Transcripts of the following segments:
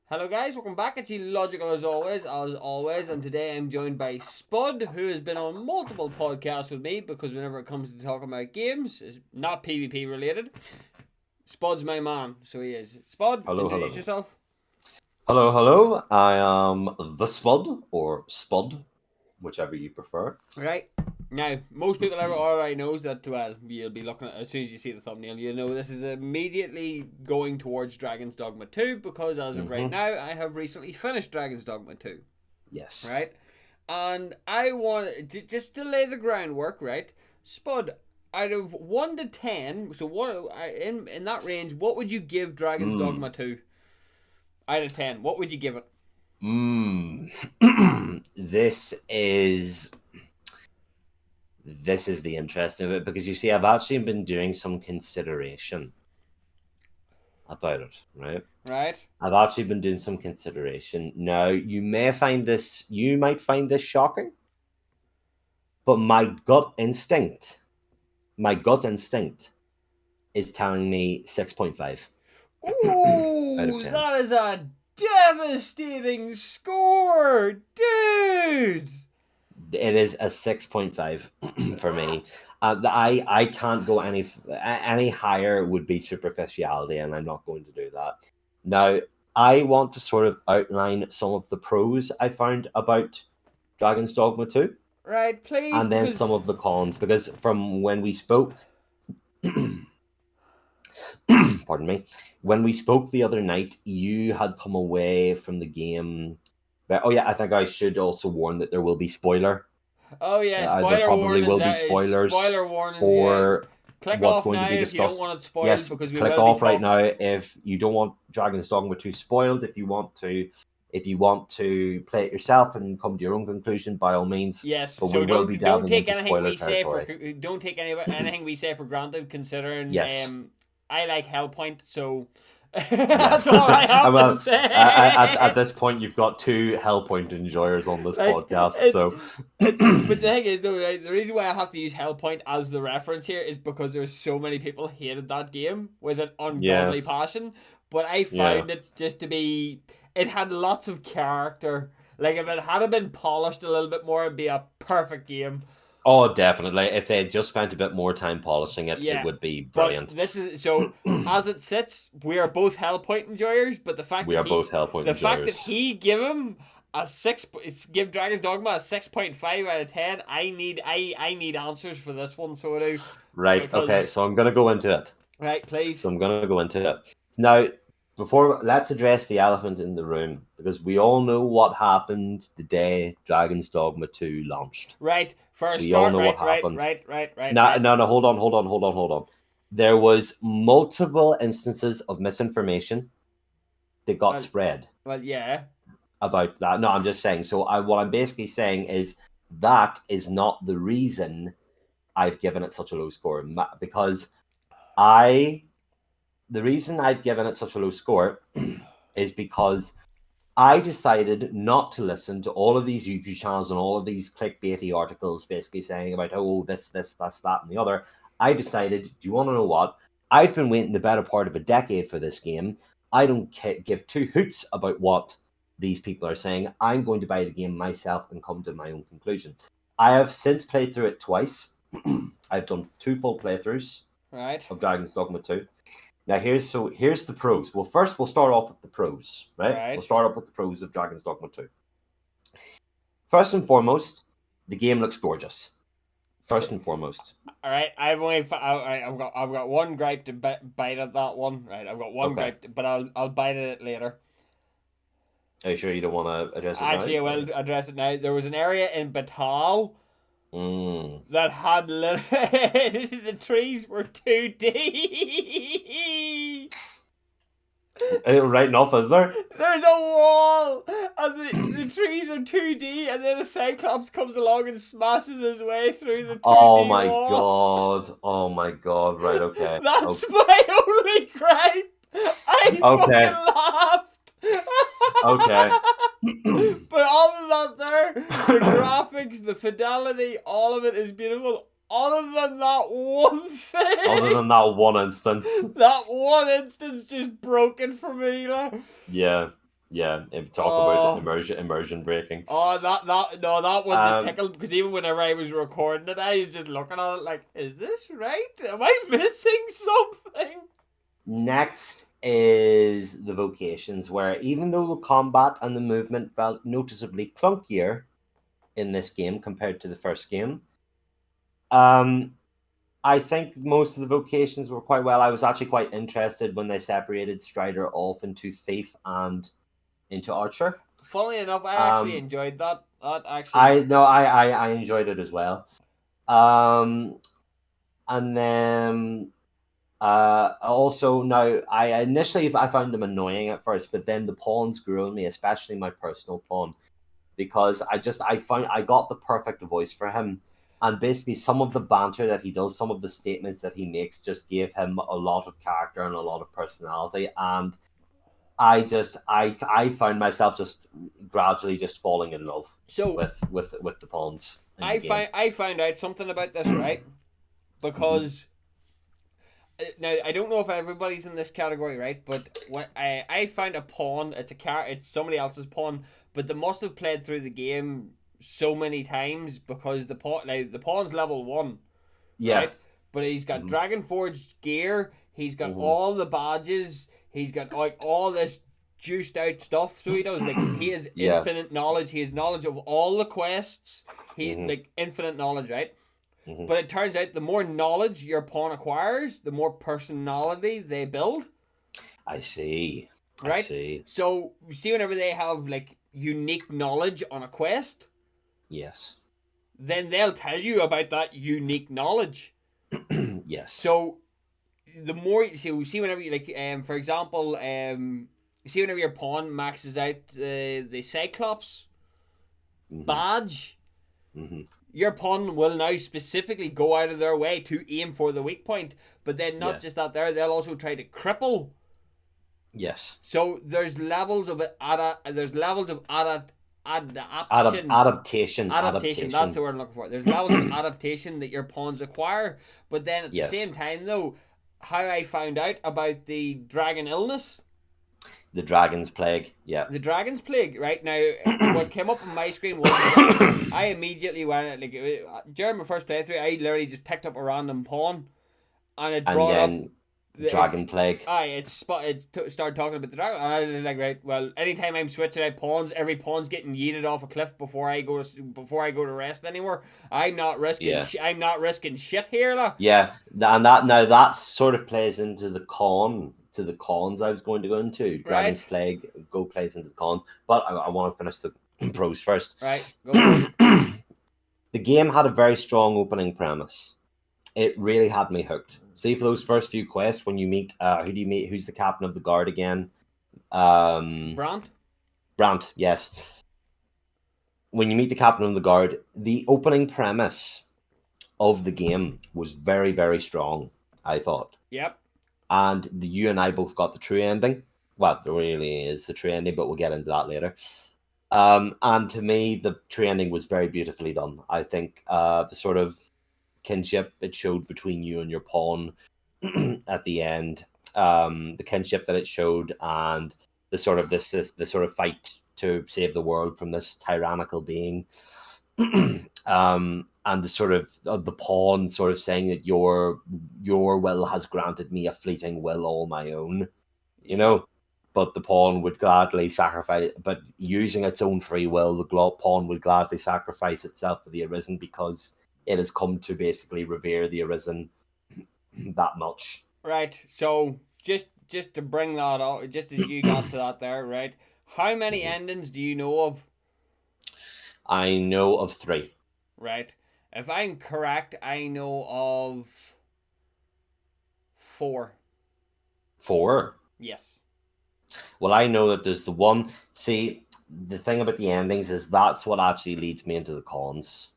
Hello guys, welcome back. It's Illogical as always, and today I'm joined by Spud, who has been on multiple podcasts with me because whenever it comes to talking about games, it's not PvP related. Spud's my man, so he is. Spud, Hello, introduce hello. yourself. Hello. I am the Spud, or Spud, whichever you prefer. Right. Now, most people already knows that, well, you'll be looking at as soon as you see the thumbnail, you'll know this is immediately going towards Dragon's Dogma 2 because as of right Mm-hmm. now, I have recently finished Dragon's Dogma 2. Yes. Right? And I want just to lay the groundwork, right? Spud, out of 1 to 10, so what in that range, what would you give Dragon's Mm. Dogma 2 out of 10? What would you give it? Mm. This is the interest of it because you see, I've actually been doing some consideration about it, right? Right? I've actually been doing some consideration. Now, you might find this shocking, but my gut instinct is telling me 6.5 out of Ooh, 10. that is a devastating score, dude. It is a 6.5 for me. I can't go any higher would be superficiality, and I'm not going to do that. Now, I want to sort of outline some of the pros I found about Dragon's Dogma 2, Right, please, and then some because of the cons, because from when we spoke, pardon me, when we spoke the other night, you had come away from the game. But, oh yeah, I think I should also warn that there will be spoiler. oh yeah, There spoiler probably warnings. will be That is spoilers spoiler warnings. Yeah, for click what's off going to now be if you don't discussed. want it spoiled Yes, because we click will be off right talking. now if you don't want Dragon's Dogma 2 spoiled. If you want to play it yourself and come to your own conclusion, by all means. Yes, But so we will be don't delving take into anything spoiler we say for territory. don't take anything we say for granted. Considering Yes. I like Hellpoint, so Yeah. that's all I have to Well, at say. this point, you've got two Hellpoint enjoyers on this Like podcast, so but the thing is though, right, the reason why I have to use Hellpoint as the reference here is because there's so many people hated that game with an yeah, ungodly passion. But I yeah. found it just to be, it had lots of character. Like if it had been polished a little bit more, it'd be a perfect game. Oh, definitely. If they had just spent a bit more time polishing it, it Yeah, would be but brilliant. this is so as it sits, we are both Hellpoint enjoyers. But We are both Hellpoint the fact that enjoyers. he give him a give Dragon's Dogma a 6.5 out of 10. I need answers for this one, so I do Right. Okay. So because I'm gonna go into it. right, please. Now, before let's address the elephant in the room because we all know what happened the day Dragon's Dogma 2 launched. Right, for a We all start, know what right, right, happened. right, right, right, No, right. no, no. Hold on. There was multiple instances of misinformation that got Well, spread well, yeah. about that. No, I'm just saying. So what I'm basically saying is that is not the reason I've given it such a low score because I the reason I've given it such a low score is because I decided not to listen to all of these YouTube channels and all of these clickbaity articles basically saying about, oh, this, that's that, and the other. I decided, do you want to know what? I've been waiting the better part of a decade for this game. I don't give two hoots about what these people are saying. I'm going to buy the game myself and come to my own conclusion. I have since played through it twice. I've done 2 full playthroughs Right, of Dragon's Dogma 2. Now here's the pros. Well, first we'll start off with the pros, right? We'll right. start off with the pros of Dragon's Dogma 2. First and foremost, the game looks gorgeous. First and foremost. All right, all right, I've got one gripe to bite at that one. Right, I've got one Okay. gripe, but I'll bite at it later. Are you sure you don't want to address it Actually, I now? will address it now. There was an area in Batal Mm. that had the trees were 2D. Right enough, is there? There's a wall, and the trees are 2D, and then a Cyclops comes along and smashes his way through the 2D wall. Oh my god. Right, okay. That's my only gripe. I Okay. fucking laughed. Okay. But other than that, the graphics, the fidelity, all of it is beautiful. Other than that one thing, Other than that one instance. that one instance just broke it for me. Like. Yeah. Yeah, and talk about Oh, immersion breaking. that one just Um, tickled because even whenever I was recording it, I was just looking at it like, is this right? Am I missing something? Next is the vocations, where even though the combat and the movement felt noticeably clunkier in this game compared to the first game, um, I think most of the vocations were quite well. I was actually quite interested when they separated Strider off into Thief and into Archer. Funnily enough, I actually Um, enjoyed that. That actually, I no, I enjoyed it as well. Um, and then also now I found them annoying at first, but then the pawns grew on me, especially my personal pawn, because I got the perfect voice for him. And basically some of the banter that he does, some of the statements that he makes just gave him a lot of character and a lot of personality. And I found myself just gradually just falling in love so with the pawns in the game. I found out something about this, right? Hmm. Because now I don't know if everybody's in this category, right? But when I find a pawn, it's somebody else's pawn, but they must have played through the game so many times because the pawn's level 1, Yeah. right? But he's got Hmm. Dragon Forged gear. He's got Hmm. all the badges. He's got like all this juiced out stuff. So he does like he has Yeah. infinite knowledge. He has knowledge of all the quests. He Hmm. like infinite knowledge, right? Hmm. But it turns out the more knowledge your pawn acquires, the more personality they build, I see. I right? see. So you see, whenever they have like unique knowledge on a quest, Yes. then they'll tell you about that unique knowledge. Yes. So the more you see whenever you like, for example, you see whenever your pawn maxes out the Cyclops Hmm. badge, Hmm. your pawn will now specifically go out of their way to aim for the weak point. But then not Yeah. just that, they'll also try to cripple. Yes. So there's levels of adaptation. Adaptation. Adaptation, that's Adaptation. the word I'm looking for. There's levels of adaptation that your pawns acquire, but then at the Yes. same time, though, how I found out about the dragon illness, The Dragon's Plague. Yeah. the dragon's plague, right now, what came up on my screen was that I immediately went like during my first playthrough, I literally just picked up a random pawn, and it And brought up then it. Dragon Plague. Started talking about the dragon. And I was like, right, well, anytime I'm switching out pawns, every pawn's getting yeeted off a cliff before I go to rest anymore. Yeah. I'm not risking shit here, lah. Yeah. And that sort of plays into the cons I was going to go into. Dragon's Right, Plague plays into the cons. But I want to finish the pros first. right, go for it. The game had a very strong opening premise. It really had me hooked. See, for those first few quests, when you meet, who do you meet? Who's the captain of the guard again? Brant. Brandt, yes. When you meet the captain of the guard, the opening premise of the game was very, very strong, I thought. Yep. And you and I both got the true ending. Well, there really is the true ending, but we'll get into that later. And to me, the true ending was very beautifully done. I think the sort of kinship it showed between you and your pawn at the end, the kinship that it showed, and the sort of the sort of fight to save the world from this tyrannical being, and the sort of the pawn sort of saying that your will has granted me a fleeting will all my own, you Yep. know. But the pawn would gladly sacrifice, but using its own free will, the pawn would gladly sacrifice itself for the Arisen because it has come to basically revere the Arisen that much. Right. So just to bring that out, just as you got to that there, right? How many Mhm. endings do you know of? I know of three. Right. If I'm correct, I know of 4. Four. Yes. Well, I know that there's the one. See, the thing about the endings is that's what actually leads me into the cons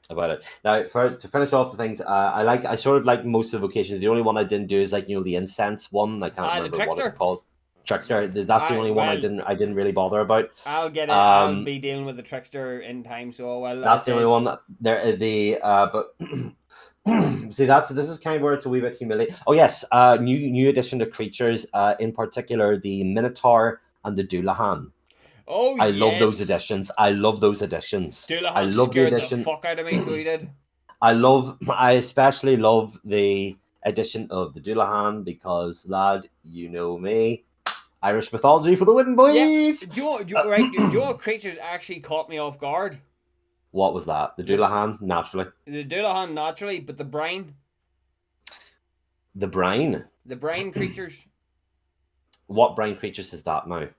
about it. Now, to finish off the things, I sort of like most of the vocations. The only one I didn't do is like the incense one. I can't The remember what it's trickster. called. Trickster. That's the only one Well, I didn't really bother about. I'll get it. I'll Um, be dealing with the trickster in time. So well, that's it the only is. one there. But see, this is kind of where it's a wee bit humiliating. Oh yes, new addition to creatures. In particular, the Minotaur and the Doulahan. Oh, I love those yes. additions. I love those additions. I Doulahan love the scared the addition. fuck out of me, so he did. I especially love the addition of the Doulahan because, lad, you know me, Irish mythology for the win, Yeah. boys. Do you know what creatures actually caught me off guard? What was that? The Doulahan, naturally. The Doulahan naturally, but the brine. The brine. The brine creatures. What brine creatures is that now?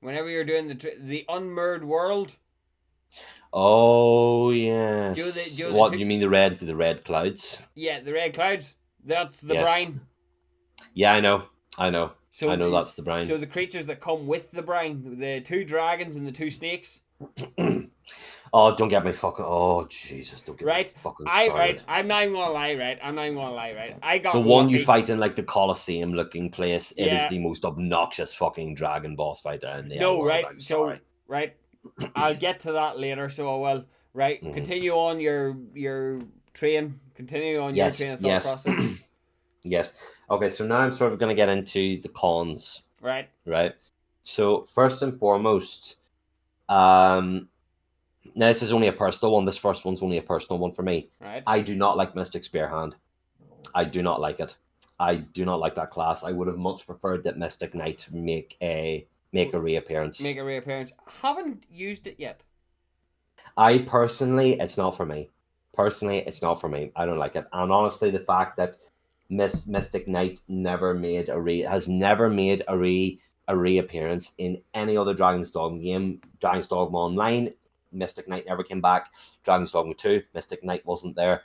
Whenever you're doing the unmirrored world. Oh yes. What you mean the red clouds? Yeah, the red clouds. That's the Yes. brine. Yeah, I know. So I know that's the brine. So the creatures that come with the brine, the 2 dragons and the 2 snakes. Oh, don't get me fucking. Oh, Jesus, don't get me fucking started. I'm not even gonna lie, right? I'm not even gonna lie, right? I got the one lucky. you fight in like the Colosseum looking place. Yeah. It is the most obnoxious fucking dragon boss fight in the No, world. right? I'm sorry. So, right, I'll get to that later. So I will. Right, continue on your train. Continue on your train of thought process. Yes. Okay, so now I'm sort of going to get into the cons. Right. Right. So first and foremost, now this is only a personal one. This first one's only a personal one for me. Right. I do not like Mystic Spearhand. I do not like it. I do not like that class. I would have much preferred that Mystic Knight make a reappearance. Make a reappearance. Haven't used it yet. I personally, it's not for me. Personally, it's not for me. I don't like it. And honestly, the fact that Mystic Knight has never made a reappearance in any other Dragon's Dogma game. Dragon's Dogma Online, Mystic Knight never came back. Dragon's Dogma 2, Mystic Knight wasn't there.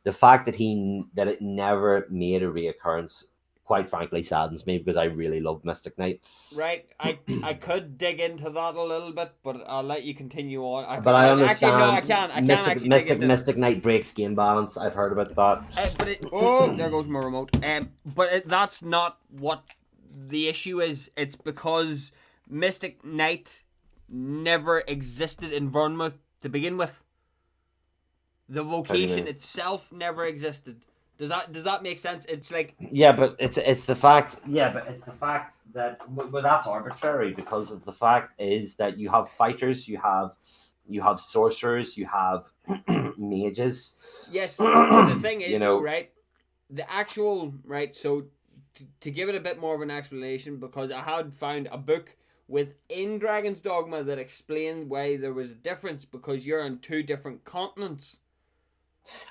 The fact that it never made a reoccurrence, quite frankly, saddens me because I really love Mystic Knight. Right, I could dig into that a little bit, but I'll let you continue on. I understand. Actually, no, I can't. I can't actually dig into Mystic Knight breaks game balance. I've heard about that. There goes my remote. That's not what the issue is. It's because Mystic Knight never existed in Bournemouth to begin with. The location itself never existed. Does that make sense? It's like but it's the fact. Yeah, but it's the fact that that's arbitrary because the fact is that you have fighters, you have sorcerers, you have mages. Yes, but the thing is, right? The actual right. So to give it a bit more of an explanation, because I had found a book within Dragon's Dogma that explained why there was a difference because you're on 2 different continents.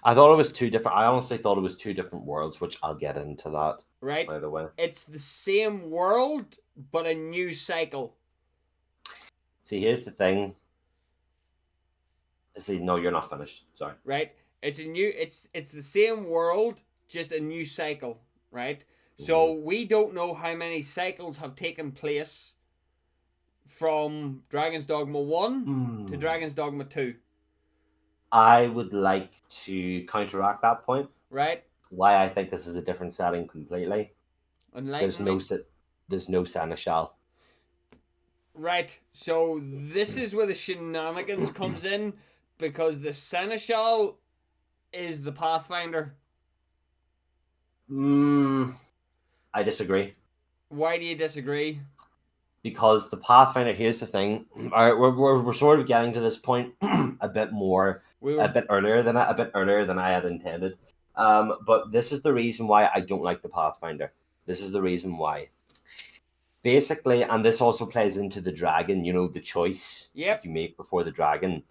I thought it was 2 different. I honestly thought it was 2 different worlds, which I'll get into that. Right. By the way, it's the same world, but a new cycle. See, here's the thing. See, no, you're not finished. Sorry. Right. It's the same world, just a new cycle. Right. So we don't know how many cycles have taken place from Dragon's Dogma 1 to Dragon's Dogma 2. I would like to counteract that point. Right. Why I think this is a different setting completely. There's no Seneschal. Right. So this is where the shenanigans comes in because the Seneschal is the Pathfinder. I disagree. Why do you disagree? Because the Pathfinder, here's the thing. All right, we're sort of getting to this point a bit earlier than I had intended. But this is the reason why I don't like the Pathfinder. This is the reason why. Basically, and this also plays into the dragon, the choice you make before the dragon.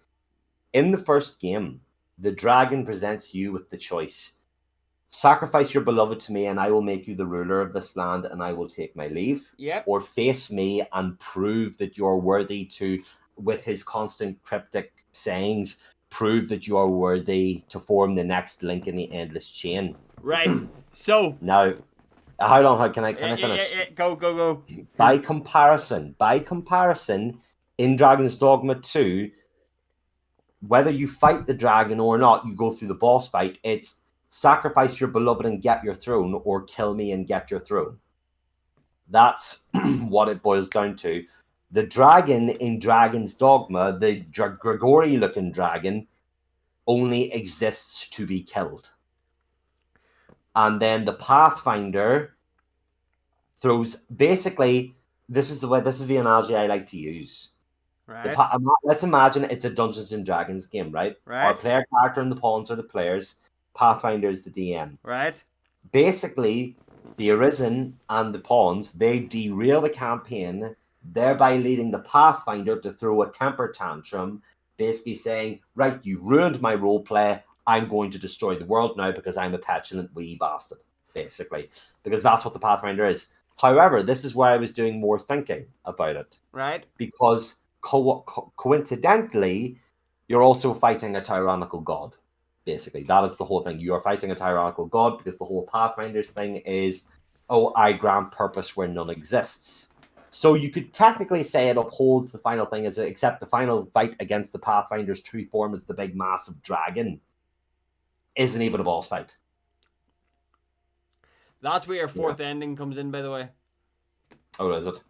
In the first game, the dragon presents you with the choice. Sacrifice your beloved to me and I will make you the ruler of this land and I will take my leave. Or face me and prove that you're worthy to, with his constant cryptic sayings, prove that you are worthy to form the next link in the endless chain. Right. So now, how long? Can I finish? Yeah. Go. By comparison, in Dragon's Dogma 2, whether you fight the dragon or not, you go through the boss fight. It's sacrifice your beloved and get your throne, or kill me and get your throne. That's what it boils down to. The dragon in Dragon's Dogma, the Gregory-looking dragon, only exists to be killed. And then the Pathfinder throws... Basically, this is the analogy I like to use. Right. Let's imagine it's a Dungeons and Dragons game, right? Our Right. player character and the pawns are the players. Pathfinder is the DM. Right. Basically, the Arisen and the pawns, they derail the campaign, thereby leading the Pathfinder to throw a temper tantrum, basically saying, right, you ruined my role play. I'm going to destroy the world now because I'm a petulant wee bastard, basically. Because that's what the Pathfinder is. However, this is where I was doing more thinking about it. Right. Because coincidentally, you're also fighting a tyrannical god. Basically, that is the whole thing. You are fighting a tyrannical god because the whole Pathfinders thing is, oh, I grant purpose where none exists. So you could technically say it upholds the final thing, except the final fight against the Pathfinder's true form is the big massive dragon. Isn't even a boss fight. That's where your fourth ending comes in, by the way. Oh, is it?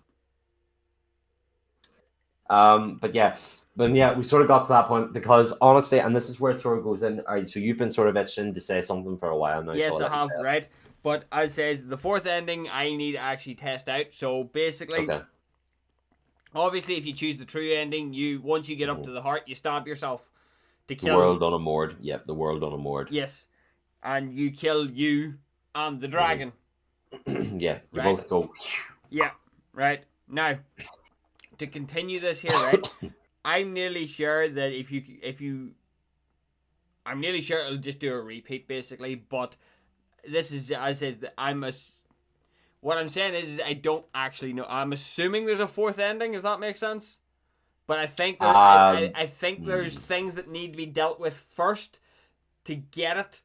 But yeah, we sort of got to that point because honestly, and this is where it sort of goes in. All right, so you've been sort of itching to say something for a while now. Yes, so I have, right? But as says, the fourth ending I need to actually test out. So basically, okay. Obviously, if you choose the true ending, once you get up to the heart, you stab yourself to kill the world unmoored. Yep, the world unmoored. Yes, and you kill you and the dragon. Yeah, you right? both go. Yeah, right. Now, to continue this here, right? I'm nearly sure that I'm nearly sure it'll just do a repeat, basically. But this is, as says, that what I'm saying is I don't actually know. I'm assuming there's a fourth ending, if that makes sense. But I think I think there's things that need to be dealt with first to get it.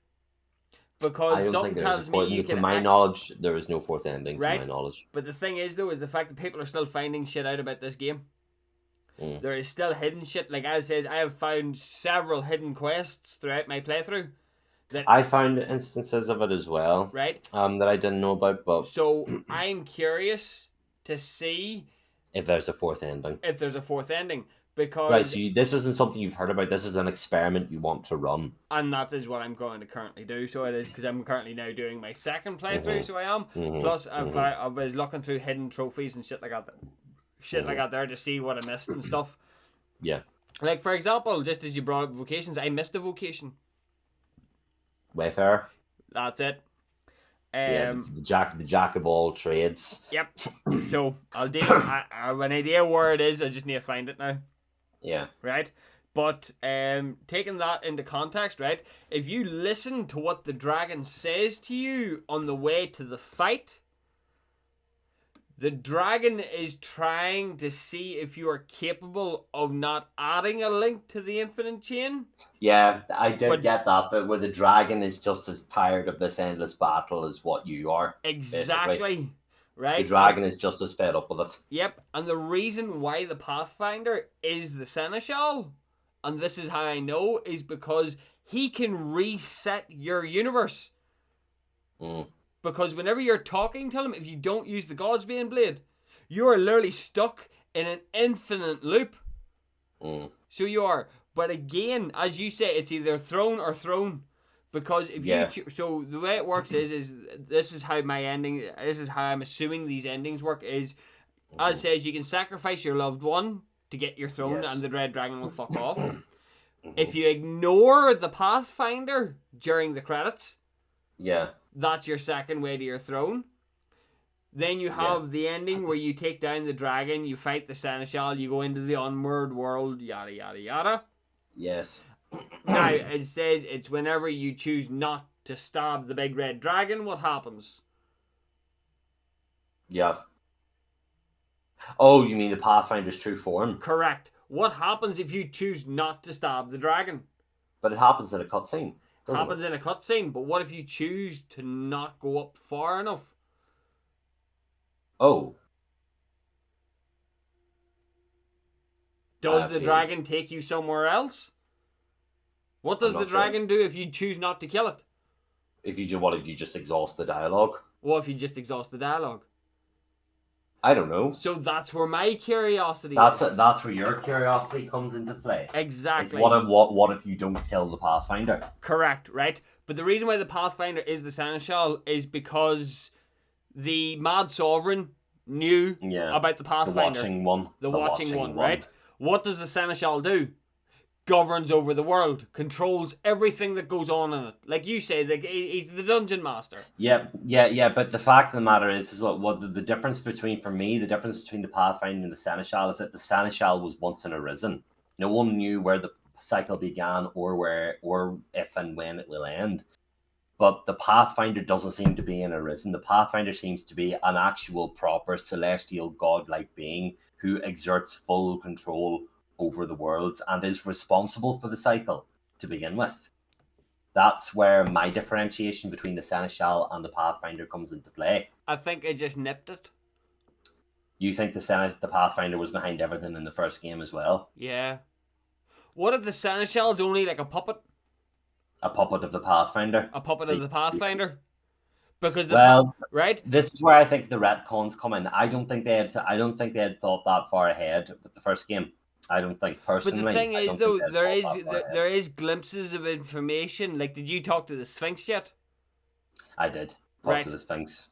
Because something tells me you can. To my knowledge, there is no fourth ending. Right? To my knowledge. But the thing is, though, is the fact that people are still finding shit out about this game. There is still hidden shit. Like as says, I have found several hidden quests throughout my playthrough. That I found instances of it as well. Right. That I didn't know about, but so I'm curious to see if there's a fourth ending. Because right, so this isn't something you've heard about. This is an experiment you want to run, and that is what I'm going to currently do. So it is because I'm currently now doing my second playthrough. So I am. Plus, I was looking through hidden trophies and shit like that. Like that there to see what I missed and stuff. Yeah. Like for example, just as you brought up vocations, I missed a vocation. Wayfarer. That's it. The jack of all trades. Yep. So I'll deal. I have an idea where it is. I just need to find it now. Yeah. Right. But taking that into context, right? If you listen to what the dragon says to you on the way to the fight, the dragon is trying to see if you are capable of not adding a link to the infinite chain. Yeah, I did get that, but where the dragon is just as tired of this endless battle as what you are. Exactly. Basically. Right? The dragon is just as fed up with it. Yep, and the reason why the Pathfinder is the Seneschal, and this is how I know, is because he can reset your universe. Because whenever you're talking to him, if you don't use the Godsbane Blade, you are literally stuck in an infinite loop. So you are. But again, as you say, it's either thrown or thrown. Because if so the way it works is this is how I'm assuming these endings work is, as it says, you can sacrifice your loved one to get your throne and the red dragon will fuck off. If you ignore the Pathfinder during the credits, that's your second way to your throne. Then you have the ending where you take down the dragon, you fight the Seneschal, you go into the unmoored world, yada yada yada. Yes. Now, it says it's whenever you choose not to stab the big red dragon, what happens? Yeah. Oh, you mean the Pathfinder's true form? Correct. What happens if you choose not to stab the dragon? But it happens in a cutscene. Happens in a cutscene, but what if you choose to not go up far enough? Oh. Does the dragon take you somewhere else? What does the dragon do if you choose not to kill it? If you just exhaust the dialogue? What if you just exhaust the dialogue? I don't know. So that's where my curiosity is. That's where your curiosity comes into play. Exactly. What if you don't kill the Pathfinder? Correct, right? But the reason why the Pathfinder is the Seneschal is because the Mad Sovereign knew Yeah. about the The Pathfinder. watching one. The watching one, right? What does the Seneschal do? Governs over the world, controls everything that goes on in it. Like you say, he's the dungeon master. Yeah. But the fact of the matter is what the difference between, for me, the difference between the Pathfinder and the Seneschal is that the Seneschal was once in Arisen. No one knew where the cycle began or if and when it will end. But the Pathfinder doesn't seem to be in Arisen. The Pathfinder seems to be an actual proper celestial godlike being who exerts full control over the worlds and is responsible for the cycle to begin with. That's where my differentiation between the Seneschal and the Pathfinder comes into play. I think I just nipped it. You think the Pathfinder was behind everything in the first game as well? Yeah. What if the Seneschal's only like a puppet? A puppet of the Pathfinder? A puppet of the Pathfinder? Because right? This is where I think the retcons come in. I don't think they had thought that far ahead with the first game. I don't think, personally. But the thing is, though, there is glimpses of information. Like, did you talk to the Sphinx yet? I did talk to the Sphinx.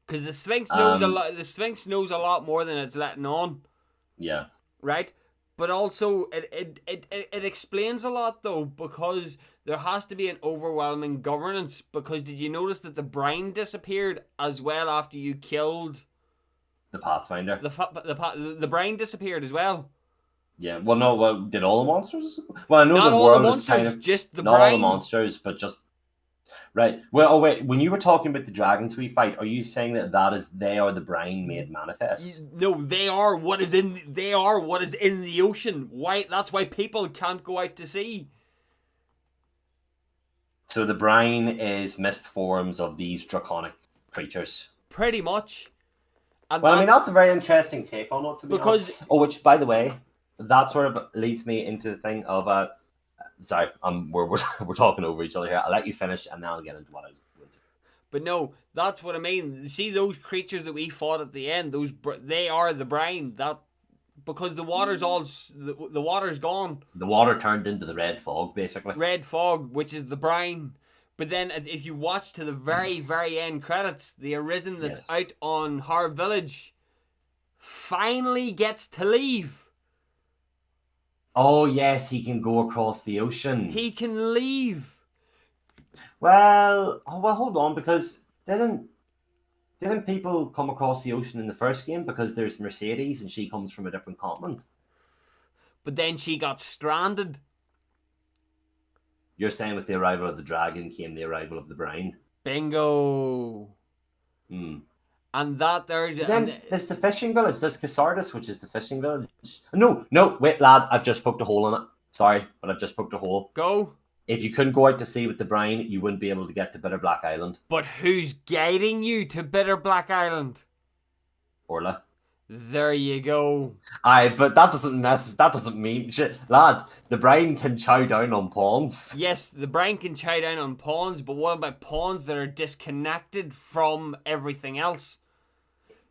Because the Sphinx knows a lot. The Sphinx knows a lot more than it's letting on. Yeah. Right. But also, it explains a lot, though, because there has to be an overwhelming governance. Because did you notice that the brine disappeared as well after you killed the Pathfinder? The brine disappeared as well. Yeah. Well, no. Well, did all the monsters? Well, I know not the all world the monsters, is kind of just the not brine. all the monsters, but just right. Well, oh wait. When you were talking about the dragons we fight, are you saying that they are the brine made manifest? No, they are what is in the ocean. Why? That's why people can't go out to sea. So the brine is mist forms of these draconic creatures. Pretty much. And well, I mean, that's a very interesting take on it, to be because honest. Oh, which, by the way, that sort of leads me into the thing of sorry, we're talking over each other here. I'll let you finish, and then I'll get into what I was going to. But no, that's what I mean. See those creatures that we fought at the end? They are the brine. That because the water's the water's gone. The water turned into the red fog, basically. Red fog, which is the brine. But then, if you watch to the very, very end credits, the Arisen that's out on Harv Village finally gets to leave. Oh yes, he can go across the ocean. He can leave. Well, hold on, because didn't people come across the ocean in the first game? Because there's Mercedes and she comes from a different continent. But then she got stranded. You're saying with the arrival of the dragon came the arrival of the brine. Bingo. And that there's the fishing village. There's Casardis, which is the fishing village. No, wait, lad, I've just poked a hole in it. Sorry, but I've just poked a hole. Go. If you couldn't go out to sea with the brine, you wouldn't be able to get to Bitter Black Island. But who's guiding you to Bitter Black Island? Orla. There you go. But that doesn't mean shit, lad. The brine can chow down on pawns. Yes, the brine can chow down on pawns, but what about pawns that are disconnected from everything else?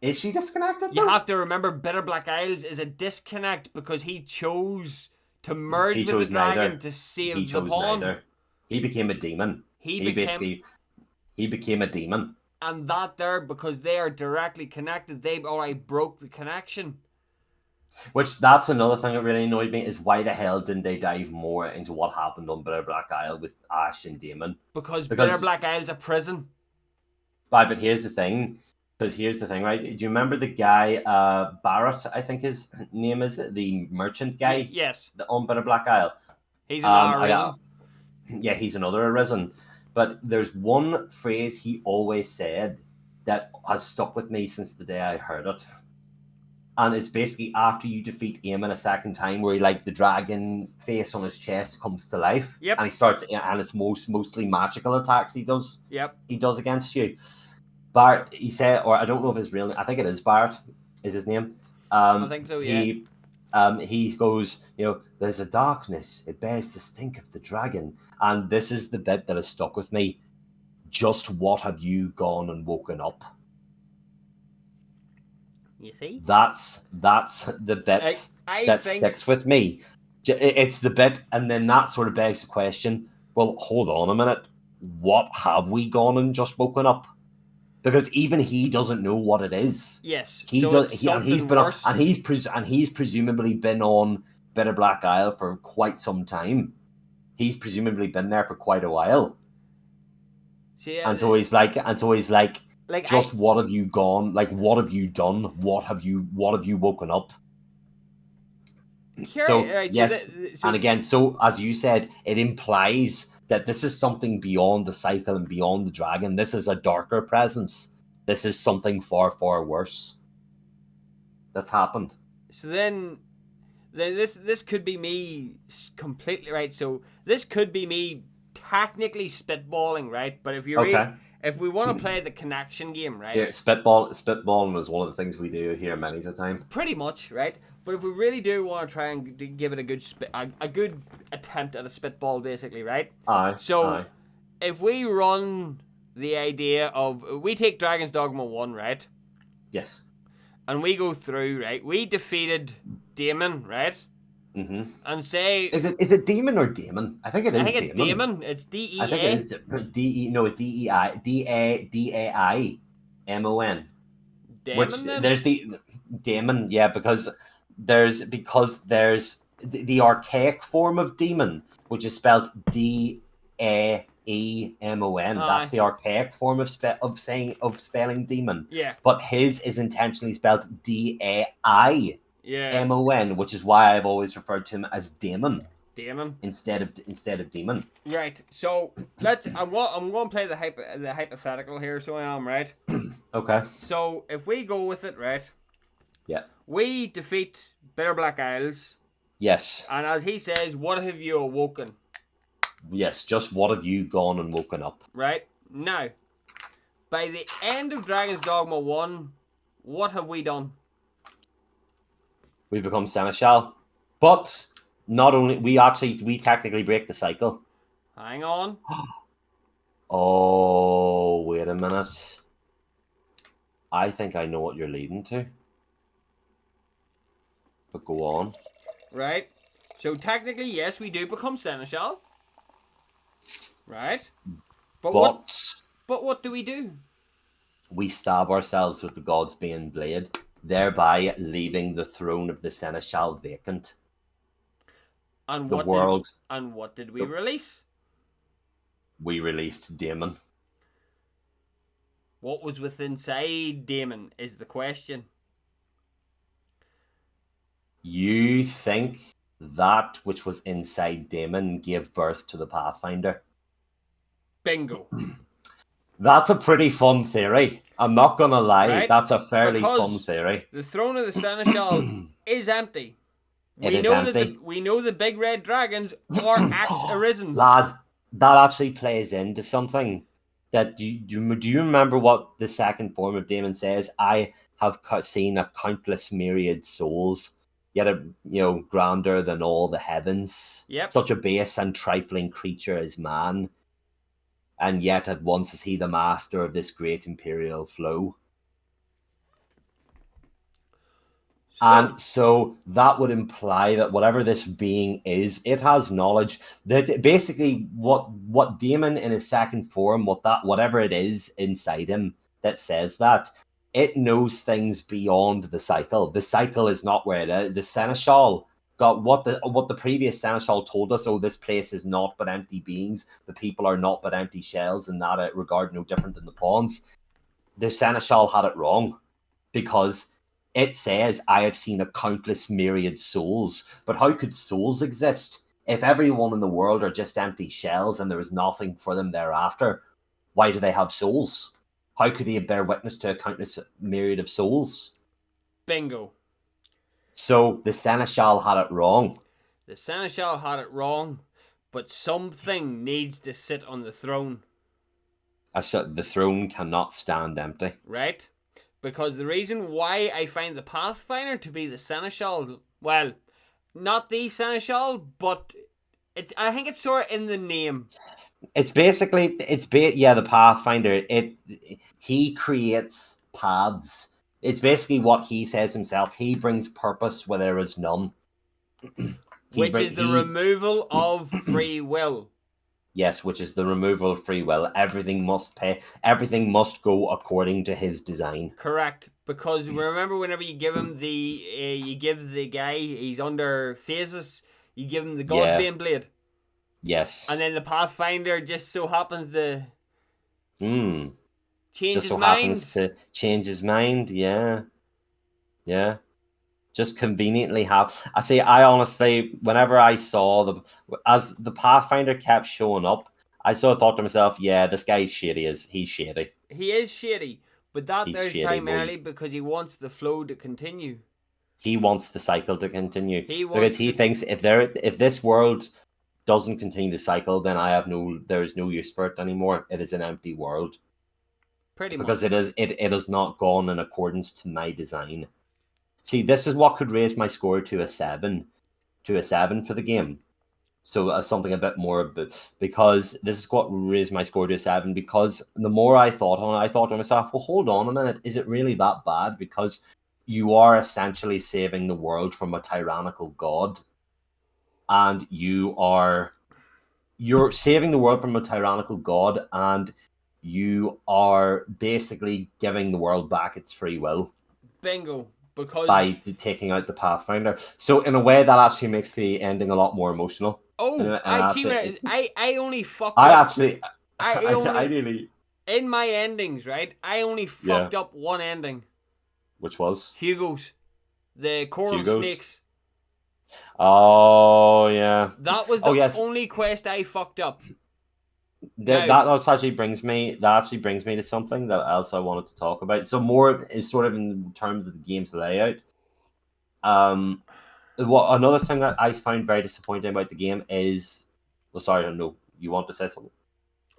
Is she disconnected? You have to remember, Bitter Black Isles is a disconnect because he chose to merge with the dragon to save the pawn. Neither. He became a demon. He became a demon. And that there, because they are directly connected, they've already broke the connection. Which, that's another thing that really annoyed me, is why the hell didn't they dive more into what happened on Bitter Black Isle with Ash and Damon? Because Bitter Black Isle's a prison. But here's the thing. Right? Do you remember the guy, Barrett, I think his name is, the merchant guy? Yes. On Bitter Black Isle. He's another Arisen. Yeah, he's another Arisen. But there's one phrase he always said that has stuck with me since the day I heard it. And it's basically after you defeat Eamon a second time, where the dragon face on his chest comes to life. Yep. And he starts, and it's mostly magical attacks he does. Yep. He does against you. Bart, he said, or I don't know if his real name, I think it is Bart, is his name. I think so, yeah. He goes, there's a darkness, it bears the stink of the dragon. And this is the bit that has stuck with me. Just what have you gone and woken up? You see? That's the bit that sticks with me. It's the bit, and then that sort of begs the question, well, hold on a minute. What have we gone and just woken up? because even he doesn't know what it is. Yes. He So does, it's and he's something been on, worse. and he's presumably been on Bitter Black Isle for quite some time. He's presumably been there for quite a while. See, And so he's like, like just what have you gone? Like, what have you done? What have you woken up? So right, yes, and again, so as you said, it implies that this is something beyond the cycle and beyond the dragon. This is a darker presence. This is something far, far worse that's happened. So then this could be me completely right. So this could be me technically spitballing, right? But if you're Okay. if we want to play the connection game, right? Yeah, spitballing is one of the things we do here many a time. Pretty much, right? But if we really do want to try and give it a good a good attempt at a spitball, basically, right? Aye. So aye. if we run the idea of we take Dragon's Dogma 1, right? Yes. And we go through, right? We defeated Damon, right? Mm-hmm. And say Is it demon or demon? I think it is. I think it's Damon. It's I think it is D-E, no, D-E-I, D-A-D-A-I-M-O-n. Which Damon then? there's the demon, yeah, because there's the archaic form of demon, which is spelled D-A-E-M-O-N. Aye. That's the archaic form of spelling demon. Yeah. But his is intentionally spelled D-A-I-M-O-N, Yeah. which is why I've always referred to him as Damon. Damon. Instead of demon. Right. So let's. I'm going to play the hypothetical here. So I am right. Okay. So if we go with it, right? Yeah. We defeat Bitter Black Isles, Yes. and as he says, what have you awoken? Yes. Just what have you gone and woken up? Right now, by the end of Dragon's Dogma 1, what have we done? We become Seneschal, but not only we technically break the cycle. Hang on. Oh, wait a minute. I think I know what you're leading to. But go on. Right. So technically, yes, we do become Seneschal. Right. But what do we do? We stab ourselves with the God's Bane blade, thereby leaving the throne of the Seneschal vacant. And the what world. What did we release? We released Damon. What was within inside Damon is the question. You think that which was inside Damon gave birth to the Pathfinder? Bingo. That's a pretty fun theory. I'm not gonna lie. Right? That's a fairly Because fun theory. The throne of the Seneschal is empty. It is empty. We know the big red dragons are axe arisen. Lad, that actually plays into something. That do you remember what the second form of Damon says? I have seen a countless myriad souls, yet grander than all the heavens. Yep. Such a base and trifling creature as man, and yet at once is he the master of this great imperial flow. And so that would imply that whatever this being is, it has knowledge. That basically what Damon in his second form, whatever it is inside him that says that, it knows things beyond the cycle. The cycle is not where it is. The Seneschal got what the previous Seneschal told us. Oh, this place is not but empty beings. The people are not but empty shells, in that regard no different than the pawns. The Seneschal had it wrong, because it says, I have seen a countless myriad souls. But how could souls exist if everyone in the world are just empty shells and there is nothing for them thereafter? Why do they have souls? How could they bear witness to a countless myriad of souls? Bingo. So the Seneschal had it wrong. The Seneschal had it wrong, but something needs to sit on the throne. The throne cannot stand empty. Right? Because the reason why I find the Pathfinder to be the Seneschal, well, not the Seneschal, but I think it's sort of in the name. It's basically, the Pathfinder, he creates paths. It's basically what he says himself. He brings purpose where there is none. Which is the removal of free will. Yes, which is the removal of free will. Everything must pay. Everything must go according to his design. Correct, because remember whenever you give him you give the guy, he's under phases, you give him the God's Yeah. Bane blade. Yes. And then the Pathfinder just so happens to change Just his so mind. happens to change his mind. Yeah. Yeah. Just conveniently have. I honestly, whenever I saw as the Pathfinder kept showing up, I sort of thought to myself, yeah, this guy's shady. He's shady. He is shady, but that He's there's shady, boy. primarily because he wants the flow to continue. He wants the cycle to continue Wants he thinks if this world doesn't continue the cycle, then there is no use for it anymore. It is an empty world. Pretty much. Because it has not gone in accordance to my design. See, this is what could raise my score to a 7 for the game. So something a bit more, because this is what raised my score to a 7. Because the more I thought on it, I thought to myself, well, hold on a minute, is it really that bad? Because you are essentially saving the world from a tyrannical god, and you're saving the world from a tyrannical god, and you are basically giving the world back its free will. Bingo. Because by taking out the Pathfinder. So in a way, that actually makes the ending a lot more emotional. Oh, I see. I only fucked I up. actually, I really, in my endings, right? I only fucked up one ending. Which was Hugo's, the coral snakes. Oh yeah, that was the only quest I fucked up. That actually brings me to something that else I wanted to talk about. So more is sort of in terms of the game's layout. Another thing that I found very disappointing about the game is, well, sorry, no, you want to say something?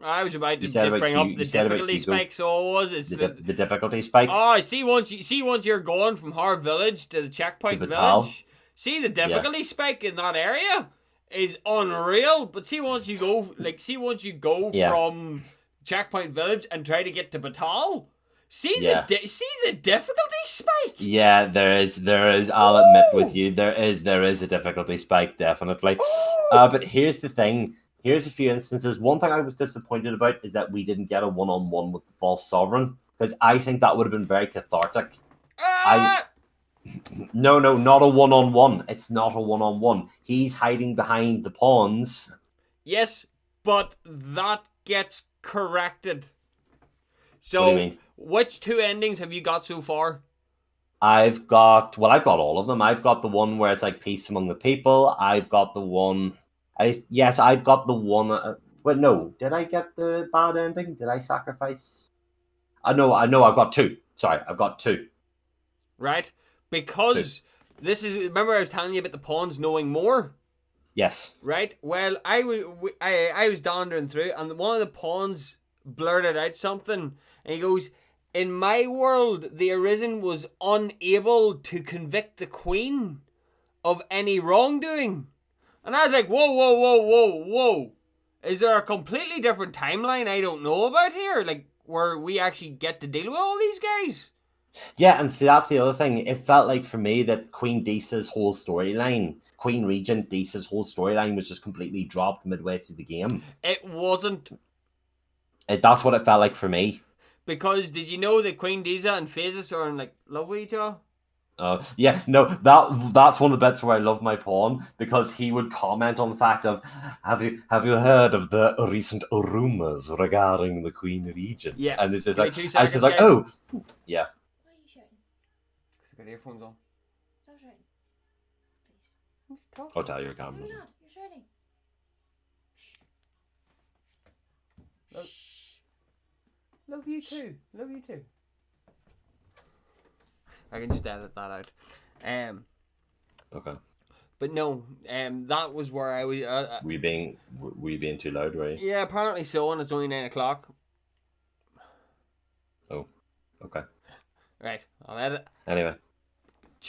I was about to just bring up the difficulty spike. So it was the difficulty spike. Oh, once you're going from Har Village to the checkpoint village, see the difficulty spike in that area is unreal. But see once you go from checkpoint village and try to get to Batal, see the difficulty spike. Yeah, there is. I'll admit with you, there is a difficulty spike, definitely. But here's the thing. Here's a few instances. One thing I was disappointed about is that we didn't get a one-on-one with the false sovereign, because I think that would have been very cathartic. No, not a one-on-one. It's not a one-on-one. He's hiding behind the pawns. Yes, but that gets corrected. So, what do you mean? Which two endings have you got so far? I've got all of them. I've got the one where it's like peace among the people. I've got the one... I've got the one... Wait, no. Did I get the bad ending? Did I sacrifice? No, I've got two. Sorry, I've got two. Right? Because this is... Remember I was telling you about the pawns knowing more? Yes. Right? Well, I was wandering through, and one of the pawns blurted out something, and he goes, "In my world, the Arisen was unable to convict the Queen of any wrongdoing." And I was like, whoa. Is there a completely different timeline I don't know about here? Like, where we actually get to deal with all these guys? Yeah, and see, that's the other thing. It felt like for me that Queen Disa's whole storyline, Queen Regent Disa's whole storyline was just completely dropped midway through the game. It wasn't. That's what it felt like for me. Because did you know that Queen Disa and Phases are in love with each other? Yeah, no, that's one of the bits where I love my pawn, because he would comment on the fact of, have you heard of the recent rumors regarding the Queen Regent? Yeah. And this is oh, yeah. Why are you shouting? Because I got earphones on. Stop shouting. Please. I'll tell your camera. No, you're not. You're shouting. Shh. Love you too. I can just edit that out. Okay. But no, that was where I was. We being too loud, right? Yeah, apparently so, and it's only 9 o'clock. Oh, okay. Right, I'll edit. Anyway,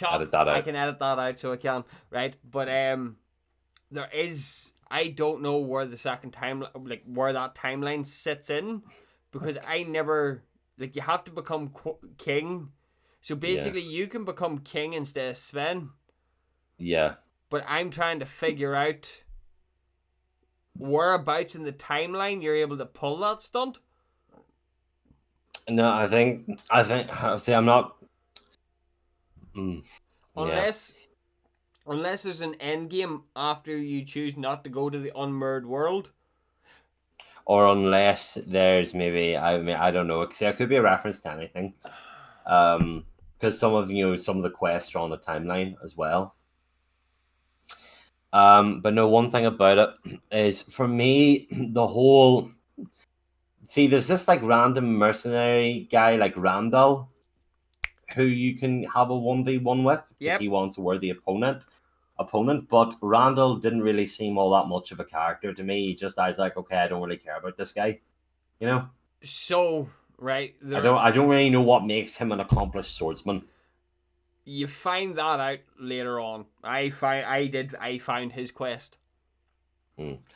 edit that out. I can edit that out, so I can. Right, but there is. I don't know where the second time, where that timeline sits in, because I never you have to become king. So basically, you can become king instead of Sven. Yeah. But I'm trying to figure out whereabouts in the timeline you're able to pull that stunt? No, I think. See, I'm not. Yeah. Unless there's an end game after you choose not to go to the unmirrored world. Or unless there's maybe, I mean, I don't know. See, it could be a reference to anything. Because some of the quests are on the timeline as well. But no, one thing about it is, for me, the whole. See, there's this like random mercenary guy like Randall, who you can have a 1v1 with because Yep. he wants a worthy opponent. But Randall didn't really seem all that much of a character to me. I was like, okay, I don't really care about this guy, you know. So right, I don't really know what makes him an accomplished swordsman. You find that out later on. I found his quest.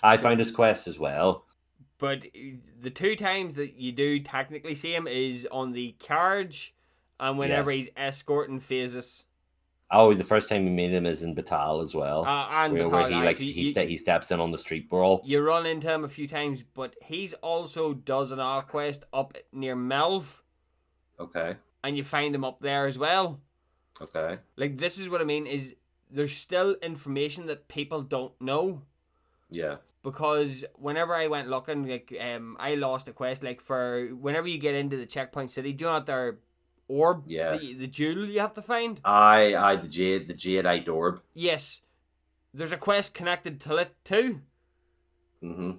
I found his quest as well. But the two times that you do technically see him is on the carriage, and whenever he's escorting Phases. Oh, the first time we meet him is in Batal as well, and where he steps in on the street brawl. You run into him a few times, but he's also does an R quest up near Melv. Okay. And you find him up there as well. Okay. Like, this is what I mean, is there's still information that people don't know. Yeah. Because whenever I went looking, like, I lost a quest, like, for whenever you get into the checkpoint city, do you know what their orb, the jewel you have to find? The jadeite orb. Yes. There's a quest connected to it too. Mm-hmm.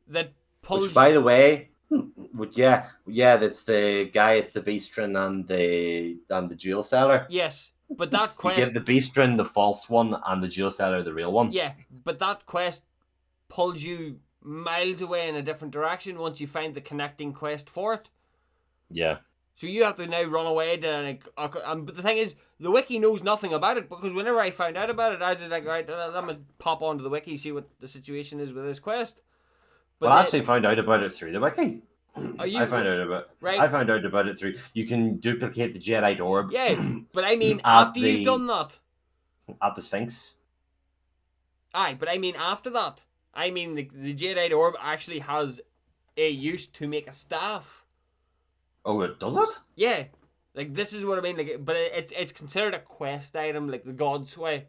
That pulls... Which, by the way, that's the guy, it's the Beastrin and the jewel seller. Yes, but that quest... You give the Beastrin the false one and the jewel seller the real one. Yeah, but that quest pulls you miles away in a different direction once you find the connecting quest for it. Yeah. So you have to now run away to... but the thing is, the wiki knows nothing about it, because whenever I found out about it, I was just like, right, let me pop onto the wiki, see what the situation is with this quest. But I actually found out about it through the wiki. I found out about it through... You can duplicate the jadeite orb. Yeah, but I mean, after you've done that. At the Sphinx. Aye, but I mean after that. I mean, the jadeite orb actually has a use to make a staff. Oh, it does it? Yeah. Like, this is what I mean. Like, but it's considered a quest item, like the God's Way.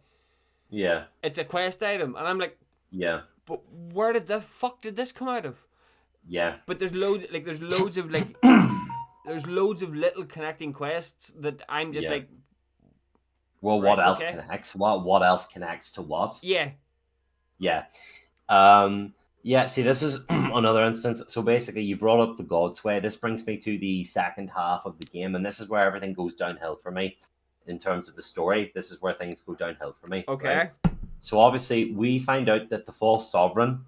Yeah. It's a quest item. And I'm like... Yeah. But where the fuck did this come out of? Yeah. But there's loads of there's loads of little connecting quests that I'm just like... Well, what else connects? What else connects to what? Yeah. Yeah. See, this is another instance. So basically, you brought up the God's Way. This brings me to the second half of the game, and this is where everything goes downhill for me in terms of the story. This is where things go downhill for me. Okay. Right? So obviously, we find out that the false sovereign,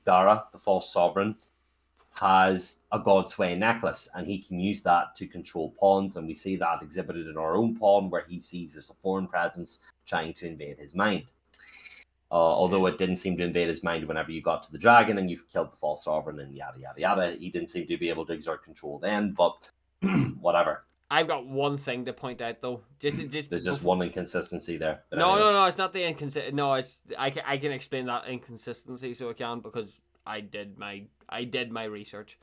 Dara, the false sovereign, has a God's Way necklace, and he can use that to control pawns, and we see that exhibited in our own pawn, where he sees as a foreign presence trying to invade his mind. Although it didn't seem to invade his mind whenever you got to the dragon and you've killed the false sovereign and yada yada yada. He didn't seem to be able to exert control then, but whatever. I've got one thing to point out though. There's just one inconsistency there. No, it's not the inconsistency. No, it's I can explain that inconsistency, so I can, because I did my research.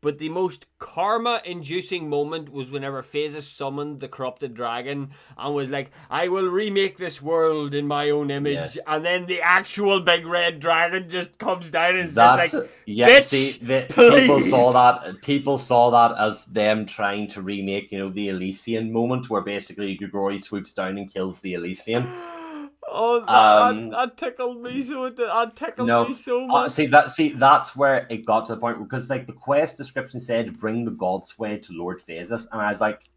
The most karma-inducing moment was whenever Phases summoned the corrupted dragon and was like, I will remake this world in my own image. Yes. And then the actual big red dragon just comes down and is just like, bitch, people saw that as them trying to remake, the Elysian moment, where basically Grigori swoops down and kills the Elysian. Oh, that tickled me so. That tickled me so much. That's where it got to the point, because like the quest description said, bring the God's Way to Lord Phases, and I was like,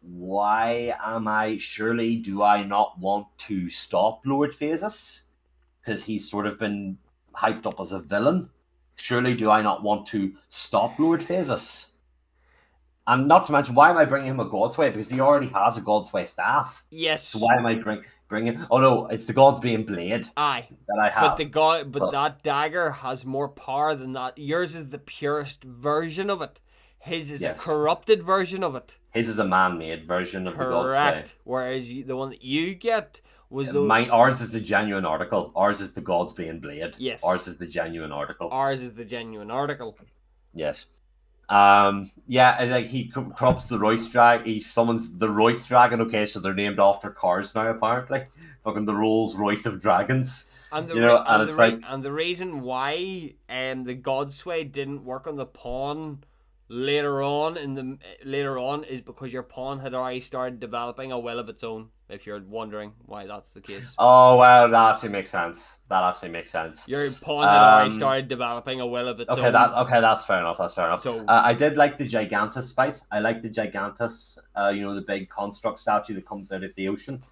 why am I? Surely, do I not want to stop Lord Phases? Because he's sort of been hyped up as a villain. Surely, do I not want to stop Lord Phases? And not to mention, why am I bringing him a God's Way? Because he already has a God's Way staff. Yes. So why am I bringing? Oh no, it's the God's Being blade. Aye. That I have. But that dagger has more power than that. Yours is the purest version of it. His is a corrupted version of it. His is a man-made version of the God's Way. Correct. Whereas the one that you get was the Ours is the genuine article. Ours is the God's Bane blade. Yes. Ours is the genuine article. Ours is the genuine article. Yes. Yeah, and like he corrupts the Royce drag. He summons the Royce dragon. Okay, so they're named after cars now. Apparently, fucking the Rolls Royce of dragons. And the and the reason why the Godsway didn't work on the pawn later on is because your pawn had already started developing a will of its own. If you're wondering why that's the case. Oh well, that actually makes sense. Your pawn had already started developing a will of its own. That's fair enough. So I did like the Gigantus fight. I like the Gigantus. The big construct statue that comes out of the ocean.